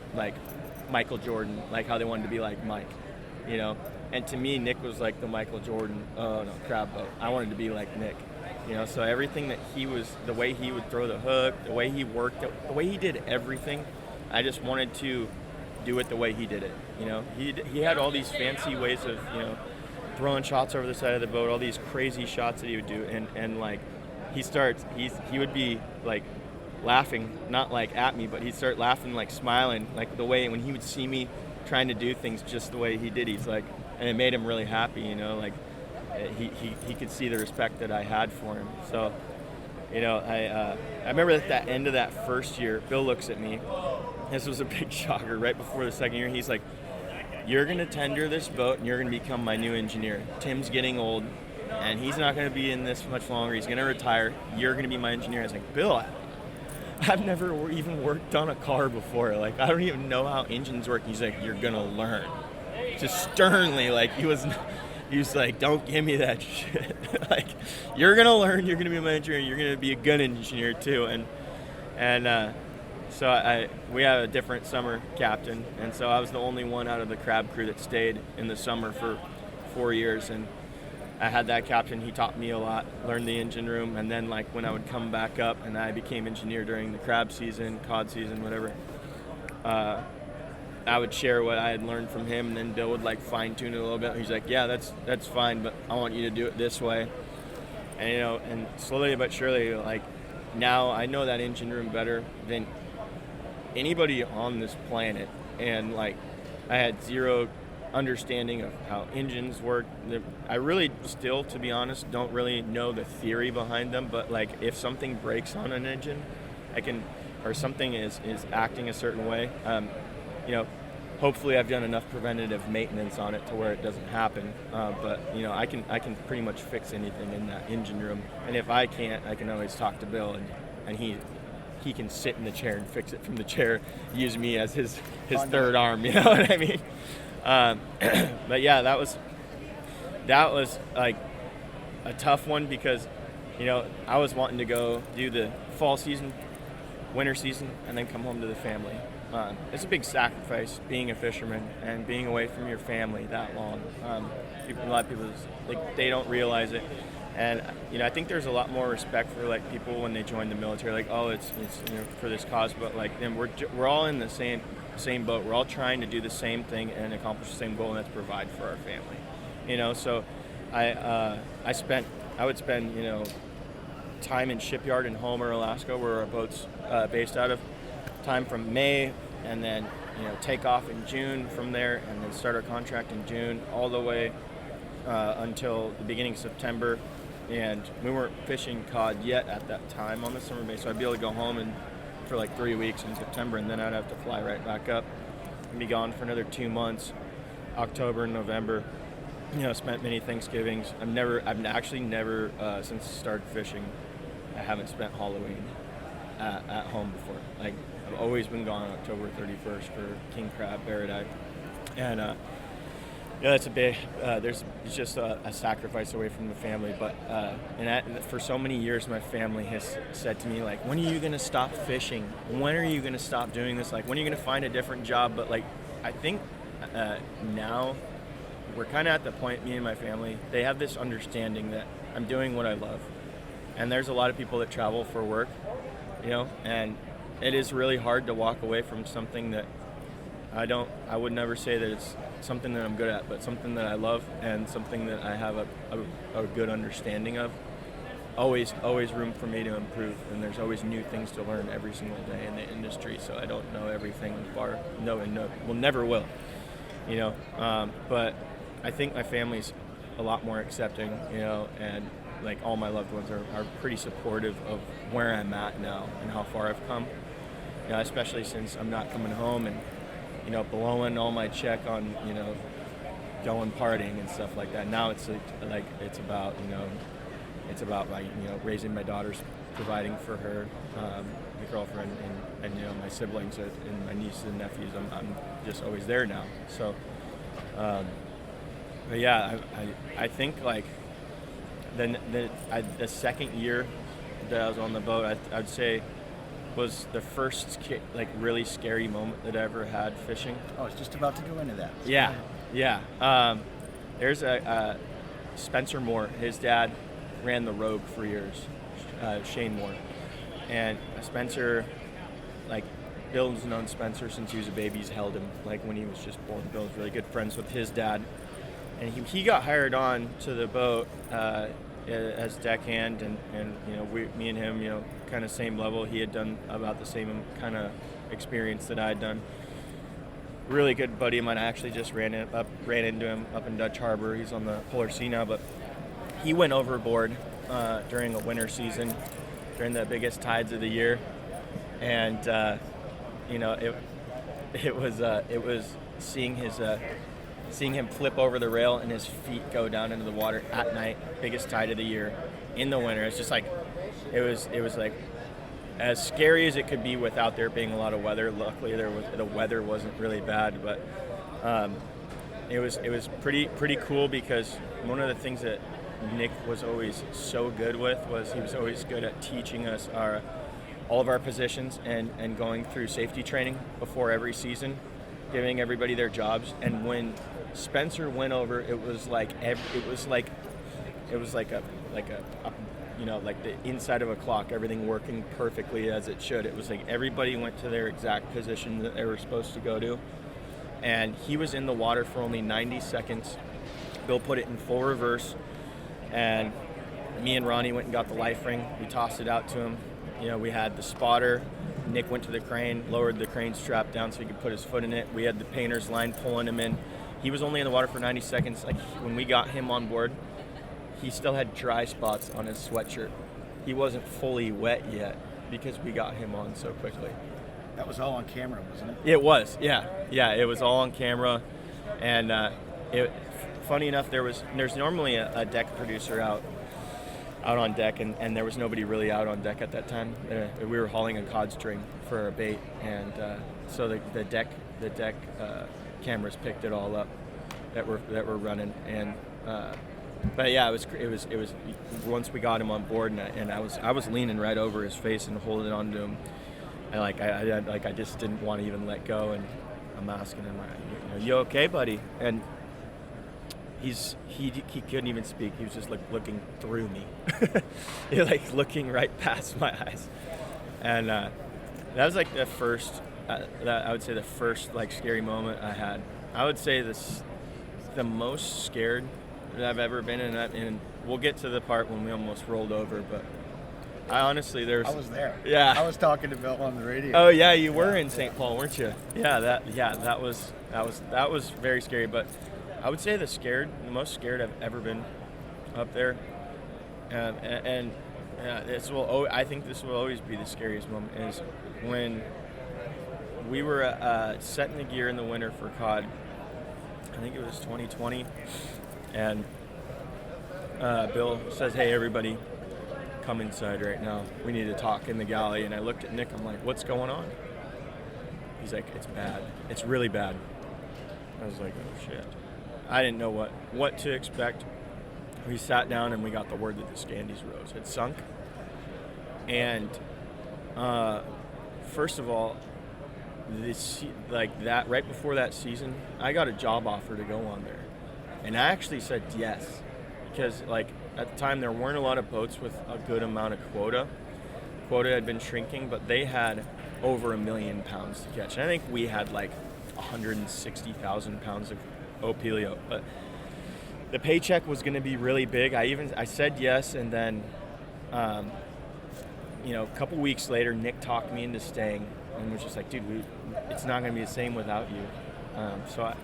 Michael Jordan, how they wanted to be like Mike, And to me, Nick was the Michael Jordan. Oh no, crab boat. I wanted to be like Nick, So everything that he was, the way he would throw the hook, the way he worked, the way he did everything, I just wanted to do it the way he did it. He had all these fancy ways of throwing shots over the side of the boat, all these crazy shots that he would do, and he would be laughing, not at me, but he'd start laughing, smiling, the way when he would see me trying to do things just the way he did. He's and it made him really happy, he could see the respect that I had for him. So, I remember at the end of that first year, Bill looks at me. This was a big shocker. Right before the second year, he's like, "You're going to tender this boat, and you're going to become my new engineer. Tim's getting old, and he's not going to be in this much longer. He's going to retire. You're going to be my engineer." I was like, "Bill, I've never even worked on a car before. I don't even know how engines work." He's like, "You're going to learn." Just sternly, he was like, "Don't give me that shit." You're going to learn. You're going to be my engineer. You're going to be a good engineer too. So we had a different summer captain, and so I was the only one out of the crab crew that stayed in the summer for 4 years, and I had that captain. He taught me a lot, learned the engine room, and then when I would come back up and I became engineer during the crab season, cod season, whatever, I would share what I had learned from him, and then Bill would fine tune it a little bit. He's like, "Yeah, that's fine, but I want you to do it this way." And and slowly but surely, now I know that engine room better than anybody on this planet, and I had zero understanding of how engines work. I really still, to be honest, don't really know the theory behind them, but if something breaks on an engine, or something is acting a certain way, hopefully I've done enough preventative maintenance on it to where it doesn't happen, but I can pretty much fix anything in that engine room, and if I can't, I can always talk to Bill, and he can sit in the chair and fix it from the chair, use me as his third arm, you know what I mean? But yeah, that was a tough one because, I was wanting to go do the fall season, winter season, and then come home to the family. It's a big sacrifice being a fisherman and being away from your family that long. A lot of people, they don't realize it. And I think there's a lot more respect for people when they join the military. It's for this cause, but then we're all in the same boat. We're all trying to do the same thing and accomplish the same goal, and that's provide for our family. So I would spend time in shipyard in Homer, Alaska, where our boat's based out of. Time from May, and then take off in June from there, and then start our contract in June all the way until the beginning of September. And we weren't fishing cod yet at that time on the summer base, so I'd be able to go home for 3 weeks in September, and then I'd have to fly right back up and be gone for another 2 months, October and November. spent many Thanksgivings. I've actually never, since I started fishing, I haven't spent Halloween at home before. Like, I've always been gone October 31st for king crab, barradine, and that's a big. It's just a sacrifice away from the family. But for so many years, my family has said to me, like, when are you gonna stop fishing? When are you gonna stop doing this? Like, when are you gonna find a different job? But like, I think now we're kind of at the point, me and my family, they have this understanding that I'm doing what I love, and there's a lot of people that travel for work, and it is really hard to walk away from something that I would never say that it's something that I'm good at, but something that I love and something that I have a good understanding of. Always room for me to improve, and there's always new things to learn every single day in the industry, so I don't know everything never will, but I think my family's a lot more accepting, and like all my loved ones are pretty supportive of where I'm at now and how far I've come, especially since I'm not coming home and blowing all my check on, going partying and stuff like that. Now it's about, like, raising my daughters, providing for her, my girlfriend, and my siblings and my nieces and nephews. I'm just always there now. So, but yeah, I think like the second year that I was on the boat, I'd say was the first really scary moment that I ever had fishing. I was just about to go into that. Yeah. There's a Spencer Moore. His dad ran the Rogue for years, Shane Moore, and Spencer, like, Bill's known Spencer since he was a baby. He's held him like when he was just born. Bill's really good friends with his dad, and he got hired on to the boat as deckhand, and me and him, kind of same level. He had done about the same kind of experience that I'd done. Really good buddy of mine. I actually just ran into him up in Dutch Harbor. He's on the Polar Sea now, but he went overboard during a winter season, during the biggest tides of the year, and it was seeing him flip over the rail and his feet go down into the water at night, biggest tide of the year, in the winter. It's just like it was like as scary as it could be without there being a lot of weather. Luckily, the weather wasn't really bad, but it was pretty cool, because one of the things that Nick was always so good with was he was always good at teaching us all of our positions and going through safety training before every season, giving everybody their jobs. And when Spencer went over, it was like the inside of a clock, everything working perfectly as it should. It was like everybody went to their exact position that they were supposed to go to, and he was in the water for only 90 seconds. Bill put it in full reverse, and me and Ronnie went and got the life ring. We tossed it out to him. We had the spotter. Nick went to the crane, lowered the crane strap down so he could put his foot in it. We had the painter's line pulling him in. He was only in the water for 90 seconds. Like, when we got him on board, he still had dry spots on his sweatshirt. He wasn't fully wet yet because we got him on so quickly. That was all on camera, wasn't it? It was, yeah. Yeah, it was all on camera. And funny enough, there's normally a deck producer out on deck, and there was nobody really out on deck at that time. We were hauling a cod string for a bait, and so the deck cameras picked it all up that were running. And but yeah, it was once we got him on board, and I was leaning right over his face and holding on to him, and I just didn't want to even let go. And I'm asking him, "You okay, buddy?" And he couldn't even speak. He was just looking through me, looking right past my eyes. And that was like the first. I would say the first scary moment I had. I would say the most scared that I've ever been in. And we'll get to the part when we almost rolled over, but I honestly I was there. Yeah. I was talking to Bill on the radio. Oh yeah, you were in St. Paul, weren't you? Yeah. That was very scary. But I would say the most scared I've ever been up there, and I think this will always be the scariest moment, is when we were setting the gear in the winter for cod. I think it was 2020, And Bill says, "Hey, everybody, come inside right now. We need to talk in the galley." And I looked at Nick. I'm like, "What's going on?" He's like, "It's bad. It's really bad." I was like, "Oh shit." I didn't know what to expect. We sat down and we got the word that the Scandies Rose had sunk. And first of all, that right before that season, I got a job offer to go on there, and I actually said yes, because like at the time there weren't a lot of boats with a good amount of quota. Quota had been shrinking, but they had over 1 million pounds to catch, and I think we had like 160,000 pounds of opilio, but the paycheck was going to be really big. I said yes, and then a couple weeks later, Nick talked me into staying and was just like, "Dude, it's not going to be the same without you." So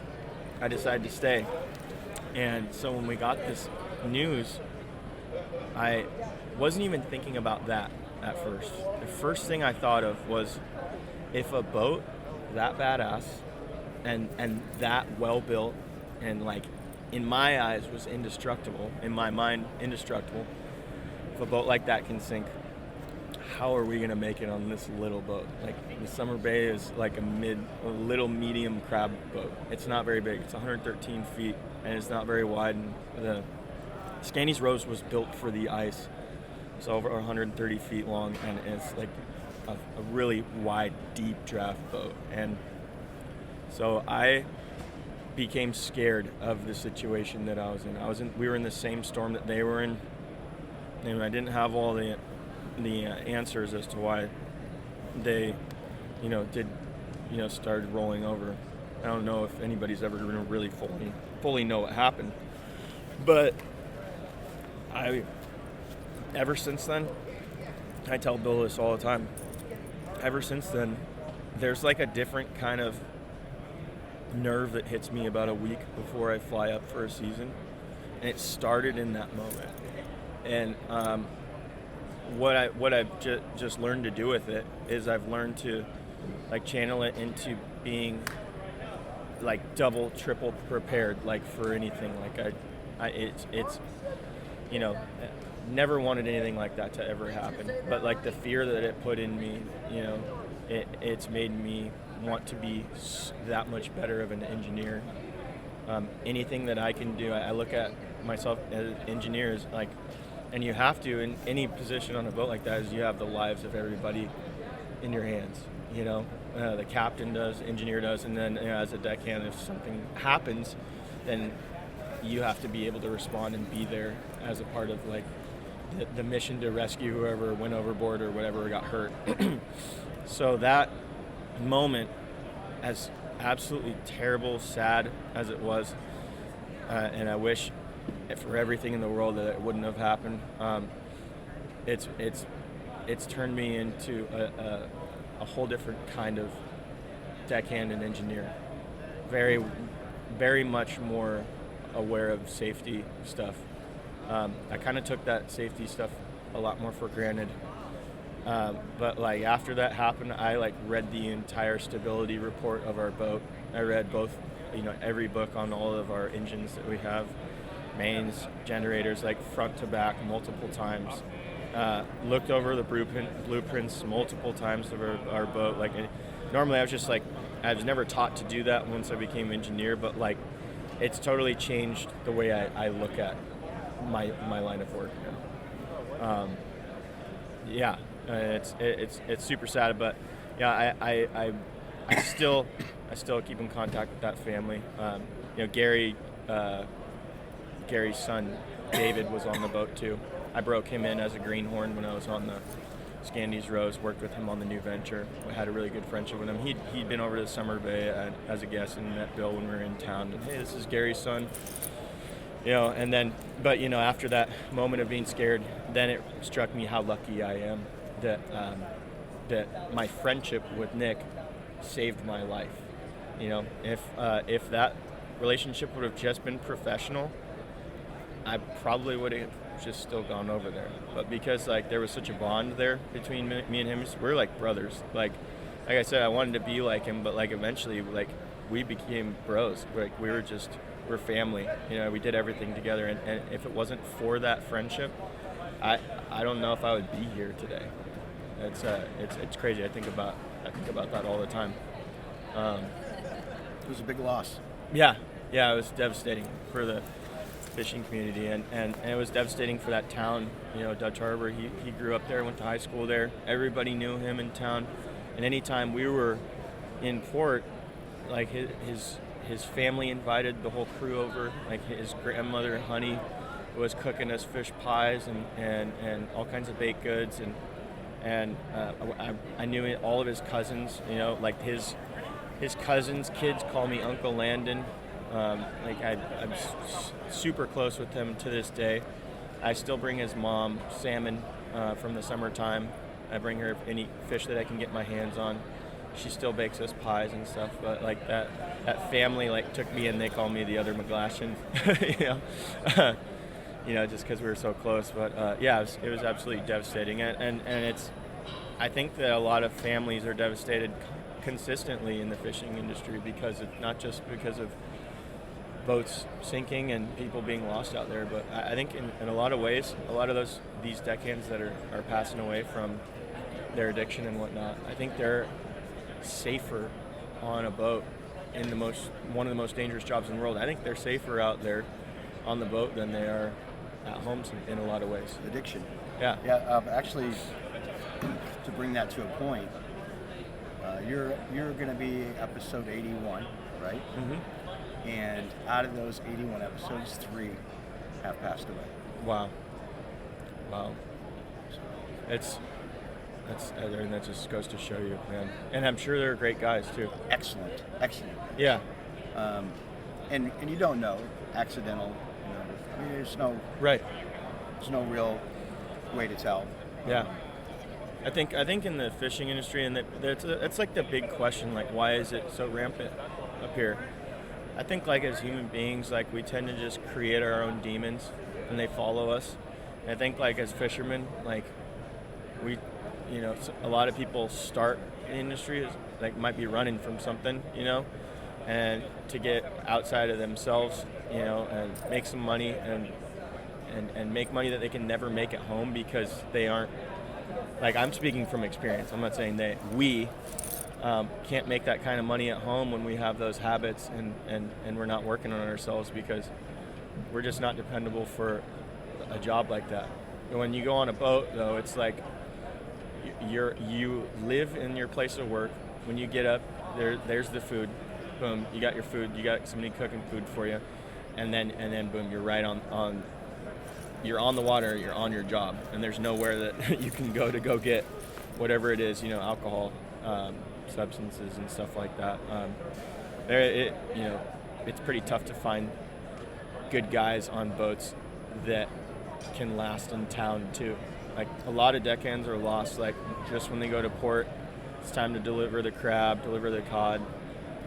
I decided to stay. And so when we got this news, I wasn't even thinking about that at first. The first thing I thought of was, if a boat that badass and that well built and like in my eyes was indestructible, in my mind indestructible, if a boat like that can sink, how are we going to make it on this little boat? Like the Summer Bay is like a little medium crab boat. It's not very big. It's 113 feet and it's not very wide. And the Scandies Rose was built for the ice. It's over 130 feet long, and it's like a really wide, deep draft boat. And so I became scared of the situation that I was in. We were in the same storm that they were in, and I didn't have all the answers as to why they, started rolling over. I don't know if anybody's ever going to really fully know what happened, but ever since then, I tell Bill this all the time. Ever since then, there's like a different kind of nerve that hits me about a week before I fly up for a season, and it started in that moment. And what I've just learned to do with it is I've learned to like channel it into being like double, triple prepared, like for anything. Like it's never wanted anything like that to ever happen, but like the fear that it put in me, it's made me want to be that much better of an engineer. Anything that I can do, I look at myself as engineers, like, and you have to, in any position on a boat like that, is you have the lives of everybody in your hands. The captain does, engineer does, and then as a deckhand, if something happens, then you have to be able to respond and be there as a part of like the mission to rescue whoever went overboard or whatever got hurt. So that moment, as absolutely terrible, sad as it was, and I wish for everything in the world that it wouldn't have happened, it's turned me into a whole different kind of deckhand and engineer. Very, very much more aware of safety stuff. I kind of took that safety stuff a lot more for granted. But like after that happened, I like read the entire stability report of our boat. I read both, every book on all of our engines that we have, mains, generators, like front to back multiple times. Looked over the blueprints multiple times of our boat. Like normally I was never taught to do that once I became engineer, but like it's totally changed the way I look at my line of work now. It's super sad, but yeah, I still keep in contact with that family. Gary's son David was on the boat too. I broke him in as a greenhorn when I was on the Scandies Rose. Worked with him on the new venture. We had a really good friendship with him. He'd been over to Summer Bay as a guest and met Bill when we were in town. And hey, this is Gary's son. And then, but after that moment of being scared, then it struck me how lucky I am that my friendship with Nick saved my life. If that relationship would have just been professional, I probably would have just still gone over there. But because like there was such a bond there between me and him, we're like brothers. Like I said, I wanted to be like him, but like eventually, like we became bros. Like we're family. You know, we did everything together, and if it wasn't for that friendship, I don't know if I would be here today. It's crazy. I think about that all the time. It was a big loss. Yeah, it was devastating for the fishing community, and it was devastating for that town. You know, Dutch Harbor. He grew up there, went to high school there. Everybody knew him in town, and anytime we were in port, like his family invited the whole crew over. Like his grandmother Honey was cooking us fish pies and all kinds of baked goods, and I knew all of his cousins. You know, like his cousins' kids call me Uncle Landon. Like I'm super close with him to this day. I still bring his mom salmon from the summertime. I bring her any fish that I can get my hands on. She still bakes us pies and stuff. But like that family like took me and they call me the other McGlashan. You know, just because we were so close. But yeah, it was absolutely devastating. And it's, I think that a lot of families are devastated consistently in the fishing industry not just because of boats sinking and people being lost out there, but I think in a lot of ways, a lot of these deckhands that are passing away from their addiction and whatnot, I think they're safer on a boat in one of the most dangerous jobs in the world. I think they're safer out there on the boat than they are at home in a lot of ways. Addiction. Yeah. Yeah. Actually, to bring that to a point, you're going to be episode 81, right? Mm-hmm. And out of those 81 episodes, 3 have passed away. Wow. And that just goes to show you, man. And I'm sure they're great guys too. Excellent. Yeah. And you don't know, accidental. You know, I mean, there's no real way to tell. Yeah. I think in the fishing industry, and that's like the big question, like why is it so rampant up here? I think like as human beings, like we tend to just create our own demons and they follow us. And I think like as fishermen, like we, you know, a lot of people start in the industry as like might be running from something, you know, and to get outside of themselves, you know, and make some money and make money that they can never make at home because they aren't, like I'm speaking from experience. I'm not saying we can't make that kind of money at home when we have those habits and we're not working on ourselves because we're just not dependable for a job like that. And when you go on a boat, though, it's like you live in your place of work. When you get up, there's the food. Boom, you got your food. You got somebody cooking food for you, and then boom, you're right on. You're on the water. You're on your job, and there's nowhere that you can go to go get whatever it is, you know, alcohol. Substances and stuff like that. You know, it's pretty tough to find good guys on boats that can last in town too. Like a lot of deckhands are lost. Like just when they go to port, it's time to deliver the crab, deliver the cod.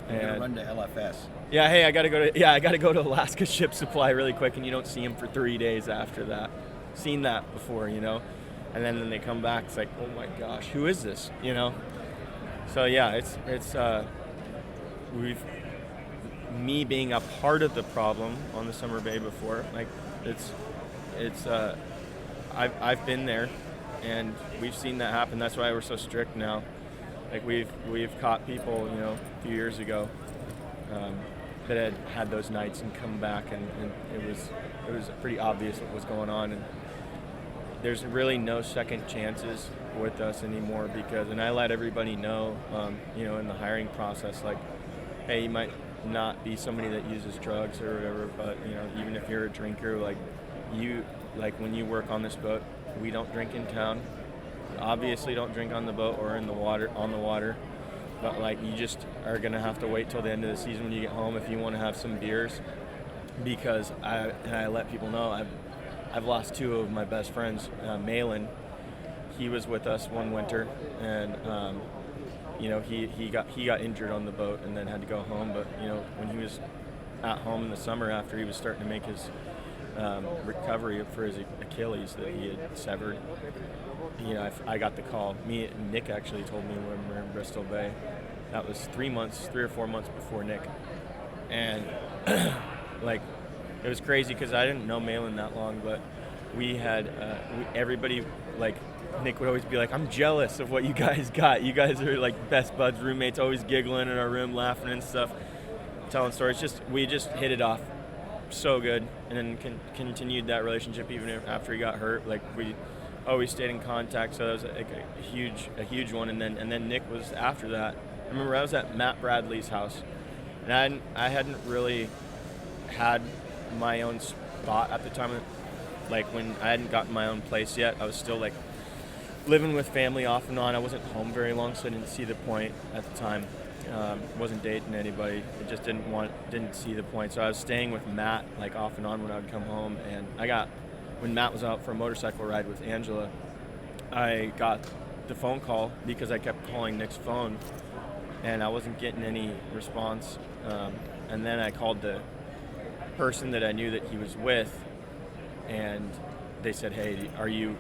You're gonna run to LFS. Yeah, hey, I gotta go to Alaska Ship Supply really quick, and you don't see them for 3 days after that. Seen that before, you know. And then they come back, it's like, oh my gosh, who is this? You know. So yeah, it's me being a part of the problem on the Summer Bay before. Like I've been there, and we've seen that happen. That's why we're so strict now. Like we've caught people, you know, a few years ago that had those nights and come back, and it was pretty obvious what was going on. And there's really no second chances with us anymore and I let everybody know, you know, in the hiring process, like, hey, you might not be somebody that uses drugs or whatever, but, you know, even if you're a drinker, like when you work on this boat, we don't drink in town. Obviously don't drink on the boat or on the water, but like you just are gonna have to wait till the end of the season when you get home if you want to have some beers, because I let people know I've lost 2 of my best friends. Malin, he was with us one winter, and you know, he got injured on the boat and then had to go home. But you know, when he was at home in the summer after he was starting to make his recovery for his Achilles that he had severed, you know, I got the call. Nick actually told me when we were in Bristol Bay, That was 3 or 4 months before Nick. And like, it was crazy because I didn't know Malin that long, but we had everybody, like, Nick would always be like, I'm jealous of what you guys got. You guys are like best buds, roommates, always giggling in our room, laughing and stuff, telling stories. We just hit it off so good, and then continued that relationship even after he got hurt. Like, we always stayed in contact, so that was like a huge one. And then Nick was after that. I remember I was at Matt Bradley's house, and I hadn't really had my own spot at the time. Like, when I hadn't gotten my own place yet, I was still like living with family off and on. I wasn't home very long, so I didn't see the point at the time. Wasn't dating anybody. I just didn't see the point. So I was staying with Matt like off and on when I would come home. And when Matt was out for a motorcycle ride with Angela, I got the phone call because I kept calling Nick's phone and I wasn't getting any response. And then I called the person that I knew that he was with, and they said, "Hey, are you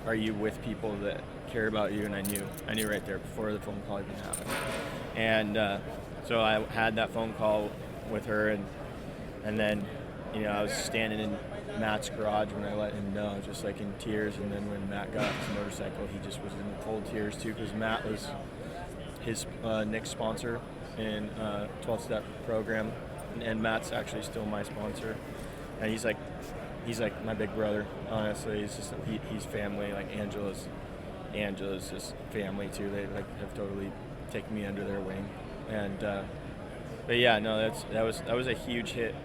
with people that care about you?" And I knew right there before the phone call even happened. And so I had that phone call with her, and then, you know, I was standing in Matt's garage when I let him know, just like in tears. And then when Matt got his motorcycle, he just was in cold tears too, because Matt was his Nick's sponsor in 12-step program, and Matt's actually still my sponsor. And he's like my big brother, honestly. He's family. Like, Angela's just family too. They like have totally taken me under their wing. And but yeah, no, that was a huge hit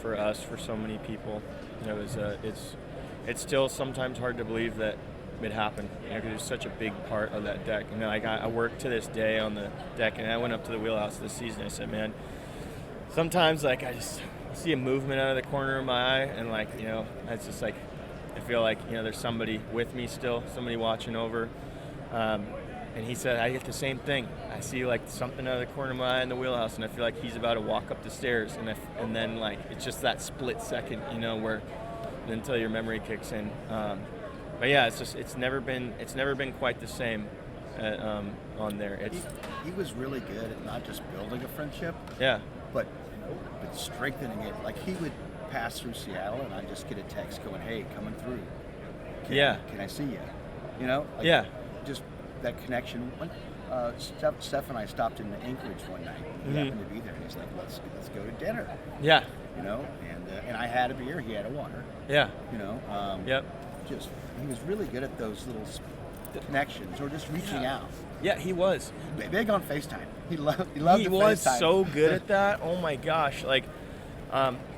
for us, for so many people. It was it's still sometimes hard to believe that it happened, you know, because it was such a big part of that deck. And like, I work to this day on the deck, and I went up to the wheelhouse this season. I said, man, sometimes like I just see a movement out of the corner of my eye, and like, you know, it's just like I feel like, you know, there's somebody with me still, somebody watching over. And he said, I get the same thing. I see like something out of the corner of my eye in the wheelhouse, and I feel like he's about to walk up the stairs, and then like it's just that split second, you know, where until your memory kicks in. But yeah, it's never been quite the same on there. He was really good at not just building a friendship, yeah, but strengthening it. Like, he would pass through Seattle, and I'd just get a text going, "Hey, coming through. Can I see you?" You know? Like, yeah. Just that connection. Steph and I stopped in Anchorage one night. He happened to be there, and he's like, "Let's go to dinner." Yeah. You know, and I had a beer, he had a water. Yeah. You know. Yep. Just, he was really good at those little connections, or just reaching out. Yeah, he was Big on FaceTime. He loved he the was FaceTime. so good at that. Oh my gosh! Like,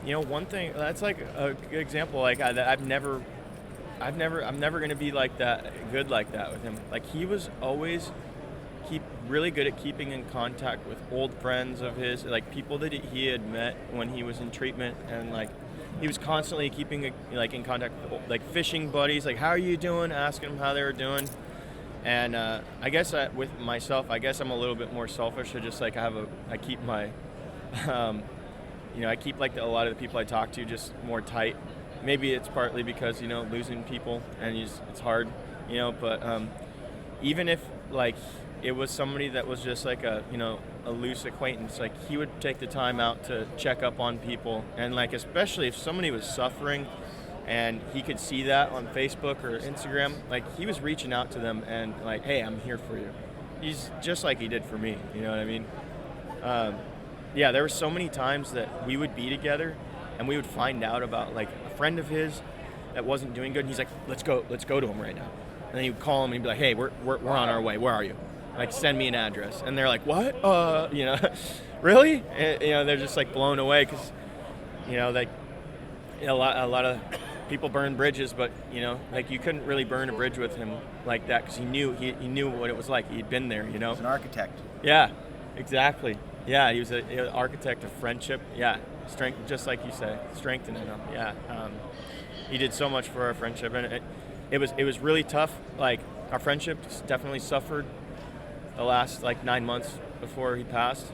you know, one thing that's like a good example. Like, I'm never going to be like that, good like that with him. Like, he was always really good at keeping in contact with old friends of his, like people that he had met when he was in treatment, and like he was constantly keeping like in contact with like fishing buddies. Like, how are you doing? Asking them how they were doing. And I guess with myself, I guess I'm a little bit more selfish. I just like I keep my, you know, I keep like a lot of the people I talk to just more tight. Maybe it's partly because, you know, losing people and it's hard, you know. But even if like it was somebody that was just like a loose acquaintance, like he would take the time out to check up on people, and like especially if somebody was suffering and he could see that on Facebook or Instagram, like he was reaching out to them and like, "Hey, I'm here for you." He's just like he did for me, you know what I mean? Yeah, there were so many times that we would be together and we would find out about like a friend of his that wasn't doing good, and he's like, let's go to him right now. And then he would call him and he'd be like, "Hey, we're on our way. Where are you? Like, send me an address." And they're like, "What? You know, really?" And, you know, they're just like blown away because, you know, like a lot of people burn bridges, but you know, like you couldn't really burn a bridge with him like that because he knew what it was like. He'd been there, you know. He's an architect. Yeah, exactly. Yeah, he was an architect of friendship. Yeah, strength, just like you say, strengthening them. Yeah, he did so much for our friendship, and it was really tough. Like, our friendship definitely suffered the last like 9 months before he passed.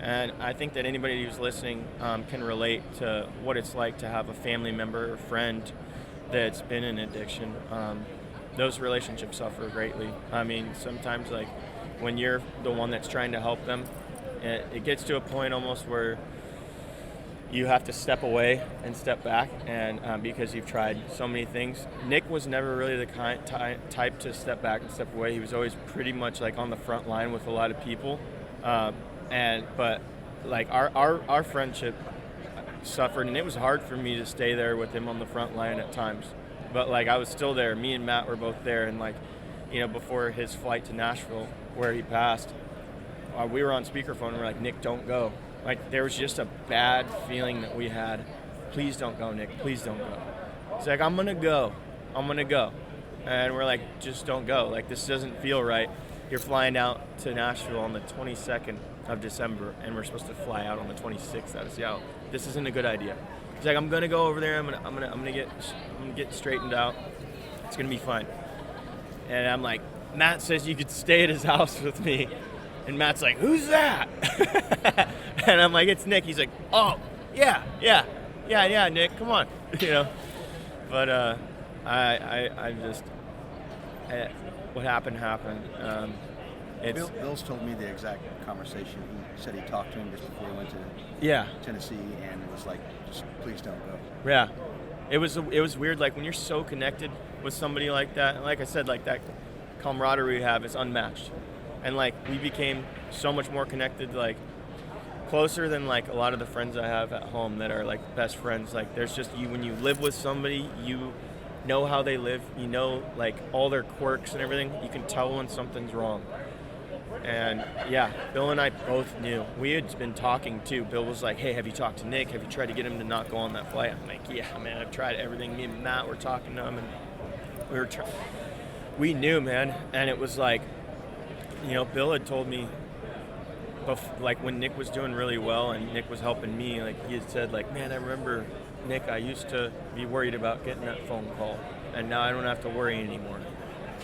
And I think that anybody who's listening can relate to what it's like to have a family member or friend that's been in addiction. Those relationships suffer greatly. I mean, sometimes like when you're the one that's trying to help them, it gets to a point almost where you have to step away and step back, and because you've tried so many things. Nick was never really the type to step back and step away. He was always pretty much like on the front line with a lot of people, but like our friendship suffered, and it was hard for me to stay there with him on the front line at times. But like I was still there. Me and Matt were both there, and like, you know, before his flight to Nashville, where he passed, we were on speakerphone and we're like, Nick, don't go. Like, there was just a bad feeling that we had. Please don't go, Nick. Please don't go. It's like, I'm going to go. And we're like, just don't go. Like, this doesn't feel right. You're flying out to Nashville on the 22nd of December, and we're supposed to fly out on the 26th out of Seattle. This isn't a good idea. He's like, I'm going to go over there. I'm gonna get straightened out. It's going to be fine. And I'm like, Matt says you could stay at his house with me. And Matt's like, who's that? And I'm like, it's Nick. He's like, oh, yeah, Nick, come on, you know. But what happened. Bill's told me the exact conversation. He said he talked to him just before he went to Tennessee and was like, just please don't go. Yeah, it was weird. Like when you're so connected with somebody like that, and like I said, like that camaraderie we have is unmatched. And like we became so much more connected, like closer than like a lot of the friends I have at home that are like best friends. Like there's just when you live with somebody, you know how they live, you know like all their quirks and everything. You can tell when something's wrong. And yeah, Bill and I both knew. We had been talking too. Bill was like, hey, have you talked to Nick? Have you tried to get him to not go on that flight? I'm like, yeah, man, I've tried everything. Me and Matt were talking to him, and we knew, man. And it was like, you know, Bill had told me, like when Nick was doing really well and Nick was helping me, like he had said, like, man, I remember, Nick, I used to be worried about getting that phone call, and now I don't have to worry anymore.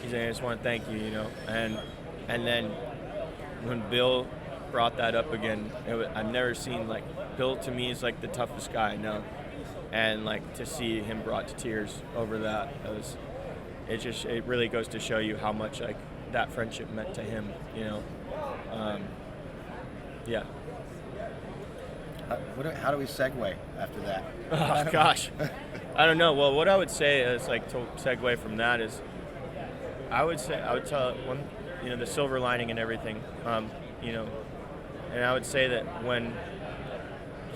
He's like, I just want to thank you, you know. And then when Bill brought that up again, I've never seen, like, Bill to me is like the toughest guy I know. And like to see him brought to tears over that, it really goes to show you how much like that friendship meant to him, you know. Yeah. How do we segue after that? Oh gosh, I don't know. Well, what I would say is like to segue from that is, I would tell one, you know, the silver lining and everything, you know, and I would say that when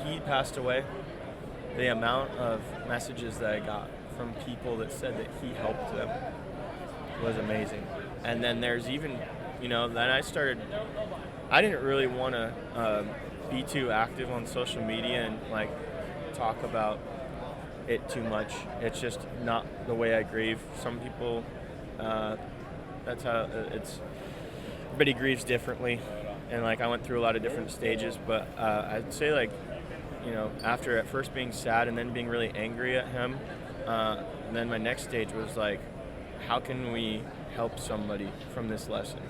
he passed away, the amount of messages that I got from people that said that he helped them was amazing. And then there's even, you know, then I didn't really want to be too active on social media and like talk about it too much. It's just not the way I grieve. Some people, that's how everybody grieves differently. And like I went through a lot of different stages, but I'd say like, you know, after at first being sad and then being really angry at him, and then my next stage was like, how can we help somebody from this lesson?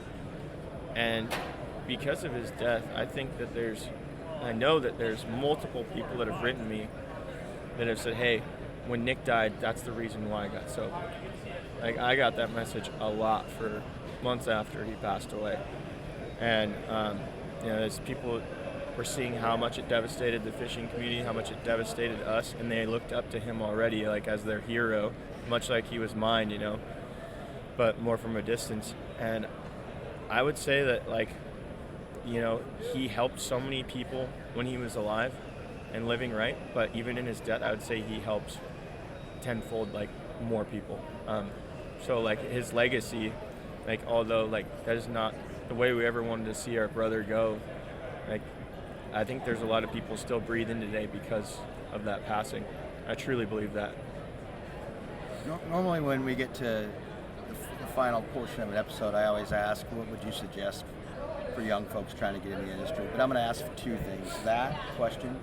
And because of his death, I know that there's multiple people that have written me that have said, hey, when Nick died, that's the reason why I got sober. Like I got that message a lot for months after he passed away. And you know, there's people were seeing how much it devastated the fishing community, how much it devastated us, and they looked up to him already like as their hero, much like he was mine, you know, but more from a distance. And I would say that like, you know, he helped so many people when he was alive and living right, but even in his death, I would say he helps tenfold like more people. So like his legacy, like although like that is not the way we ever wanted to see our brother go, like I think there's a lot of people still breathing today because of that passing. I truly believe that. Normally when we get to the final portion of an episode, I always ask, what would you suggest for young folks trying to get in the industry? But I'm going to ask for two things. That question,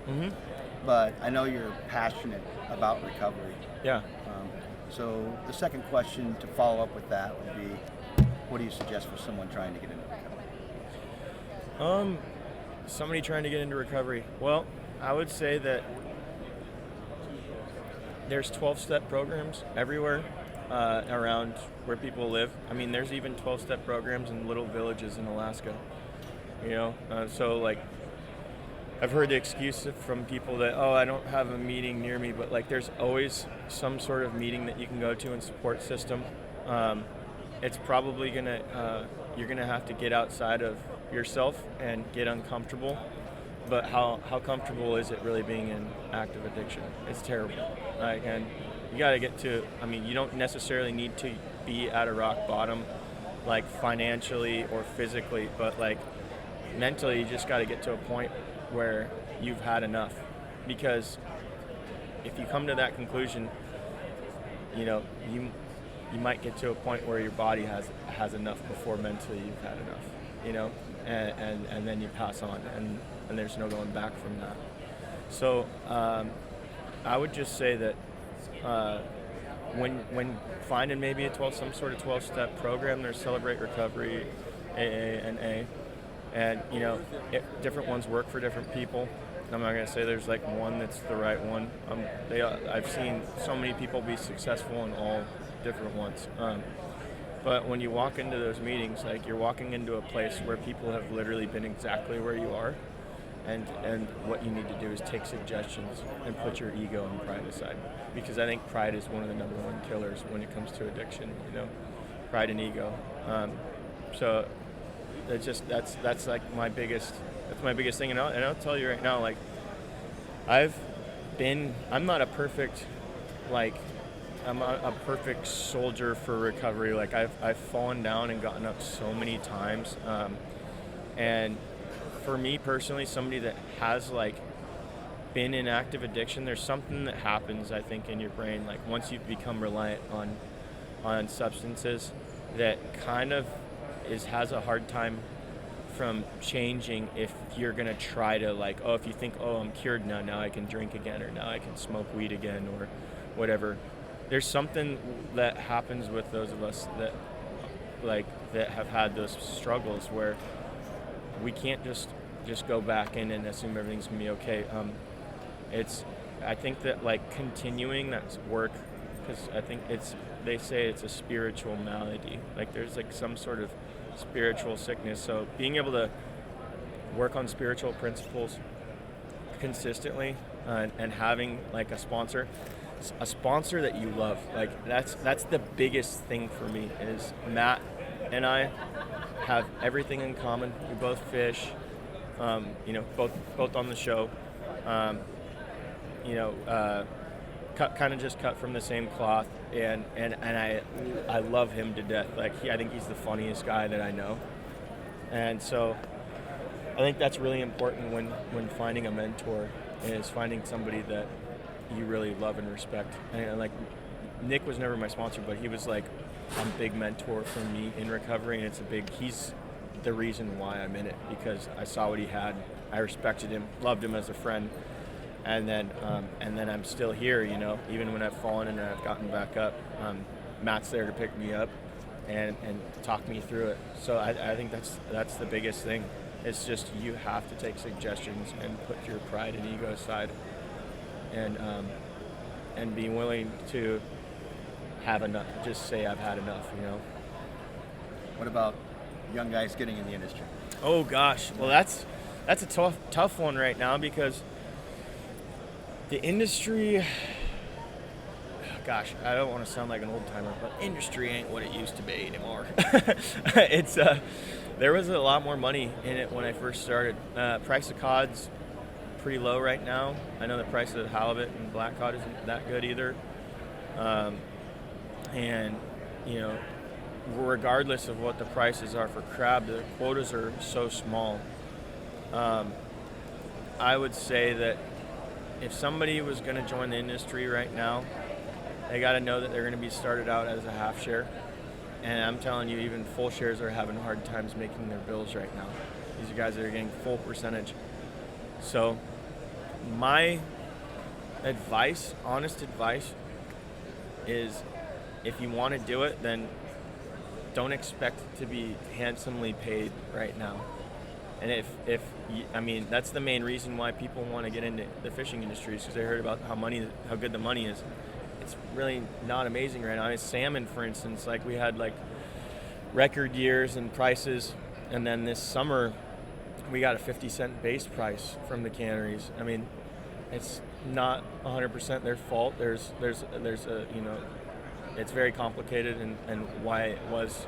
but I know you're passionate about recovery. Yeah. So the second question to follow up with that would be, what do you suggest for someone trying to get into recovery? Somebody trying to get into recovery. Well, I would say that there's 12-step programs everywhere. around where people live. I mean, there's even 12-step programs in little villages in Alaska. So like, I've heard the excuse from people that, I don't have a meeting near me, but like there's always some sort of meeting that you can go to and support system. It's probably you're gonna have to get outside of yourself and get uncomfortable. But how comfortable is it really being in active addiction? It's terrible. And you gotta get to, you don't necessarily need to be at a rock bottom, like financially or physically, but like mentally, you just gotta get to a point where you've had enough. Because if you come to that conclusion, you might get to a point where your body has enough before mentally you've had enough, and then you pass on, and there's no going back from that. So I would just say that when finding maybe some sort of 12-step program, there's Celebrate Recovery, AA, and A. And, different ones work for different people. I'm not going to say there's like one that's the right one. I've seen so many people be successful in all different ones. But when you walk into those meetings, like you're walking into a place where people have literally been exactly where you are. And what you need to do is take suggestions and put your ego and pride aside. Because I think pride is one of the number one killers when it comes to addiction, pride and ego. So that's like my biggest thing, and I'll tell you right now, like I'm not a perfect soldier for recovery. Like I've fallen down and gotten up so many times, and for me personally, somebody that has like been in active addiction, there's something that happens, I think, in your brain, like once you become reliant on substances, that kind of has a hard time from changing if you're gonna try to if you think, I'm cured now I can drink again, or now I can smoke weed again, or whatever. There's something that happens with those of us that have had those struggles where we can't just go back in and assume everything's gonna be okay. I think that continuing that work, because I think they say it's a spiritual malady. Like there's some sort of spiritual sickness. So being able to work on spiritual principles consistently, and having a sponsor that you love, that's the biggest thing for me. Is Matt and I have everything in common. We both fish, both on the show, cut from the same cloth, and I love him to death. I think he's the funniest guy that I know, and so I think that's really important when finding a mentor, is finding somebody that you really love and respect. And Nick was never my sponsor, but he was a big mentor for me in recovery, and he's the reason why I'm in it, because I saw what he had, I respected him, loved him as a friend. And then I'm still here, even when I've fallen and I've gotten back up. Matt's there to pick me up and talk me through it. So I think that's the biggest thing. It's just you have to take suggestions and put your pride and ego aside, and be willing to have enough. Just say I've had enough. What about young guys getting in the industry? Oh gosh, well that's a tough one right now, because the industry, gosh, I don't want to sound like an old timer, but industry ain't what it used to be anymore. There was a lot more money in it when I first started. Price of cod's pretty low right now. I know the price of halibut and black cod isn't that good either. And regardless of what the prices are for crab, the quotas are so small. I would say that if somebody was going to join the industry right now, they got to know that they're going to be started out as a half share. And I'm telling you, even full shares are having hard times making their bills right now. These are guys that are getting full percentage. So my advice, honest advice, is if you want to do it, then don't expect to be handsomely paid right now. And that's the main reason why people want to get into the fishing industry, is because they heard about how good the money is. it's really not amazing right now. I mean, salmon, for instance, like we had like record years and prices, and then this summer we got a 50-cent base price from the canneries. I mean, it's not 100% their fault. There's a, you know, it's very complicated and why it was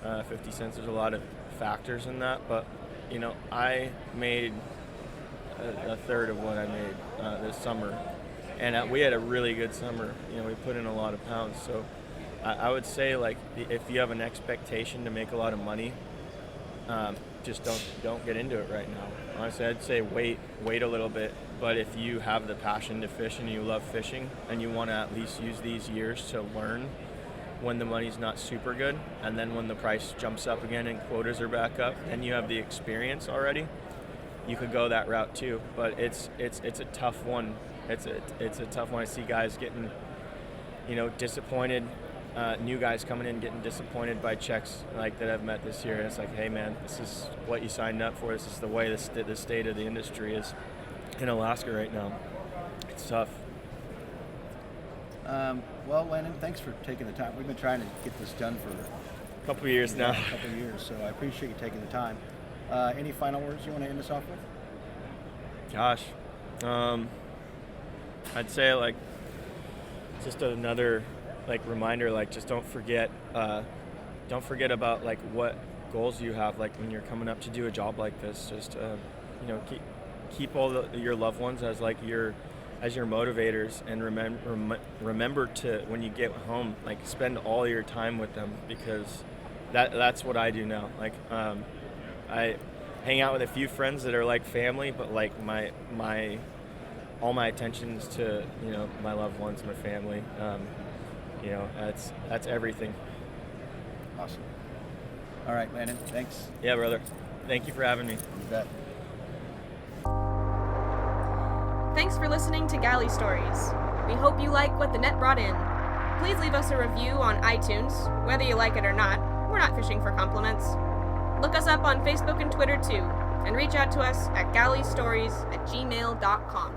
50 cents. There's a lot of factors in that, but you know, I made a third of what I made this summer, and we had a really good summer. You know, we put in a lot of pounds. So I would say, like, if you have an expectation to make a lot of money, just don't get into it right now. Honestly, I'd say wait a little bit. But if you have the passion to fish and you love fishing and you want to at least use these years to learn when the money's not super good, and then when the price jumps up again and quotas are back up and you have the experience already, you could go that route too. But it's a tough one. It's a tough one. I see guys getting, you know, disappointed. New guys coming in getting disappointed by checks like that I've met this year. And it's like, hey man, this is what you signed up for. This is the way the state of the industry is in Alaska right now. It's tough. Well, Landon, thanks for taking the time. We've been trying to get this done for A couple of years now. A couple of years, so I appreciate you taking the time. Any final words you want to end us off with? Gosh, I'd say like just another like reminder, like just don't forget about like what goals you have, like when you're coming up to do a job like this. Just you know, keep all your loved ones as like your motivators, and remember to, when you get home, like spend all your time with them, because that's what I do now. Like I hang out with a few friends that are like family, but like all my attention is to, you know, my loved ones, my family. You know, that's everything. Awesome. All right, Landon, thanks. Yeah, brother. Thank you for having me. You bet. Thanks for listening to Galley Stories. We hope you like what the net brought in. Please leave us a review on iTunes. Whether you like it or not, we're not fishing for compliments. Look us up on Facebook and Twitter too, and reach out to us at galleystories@gmail.com.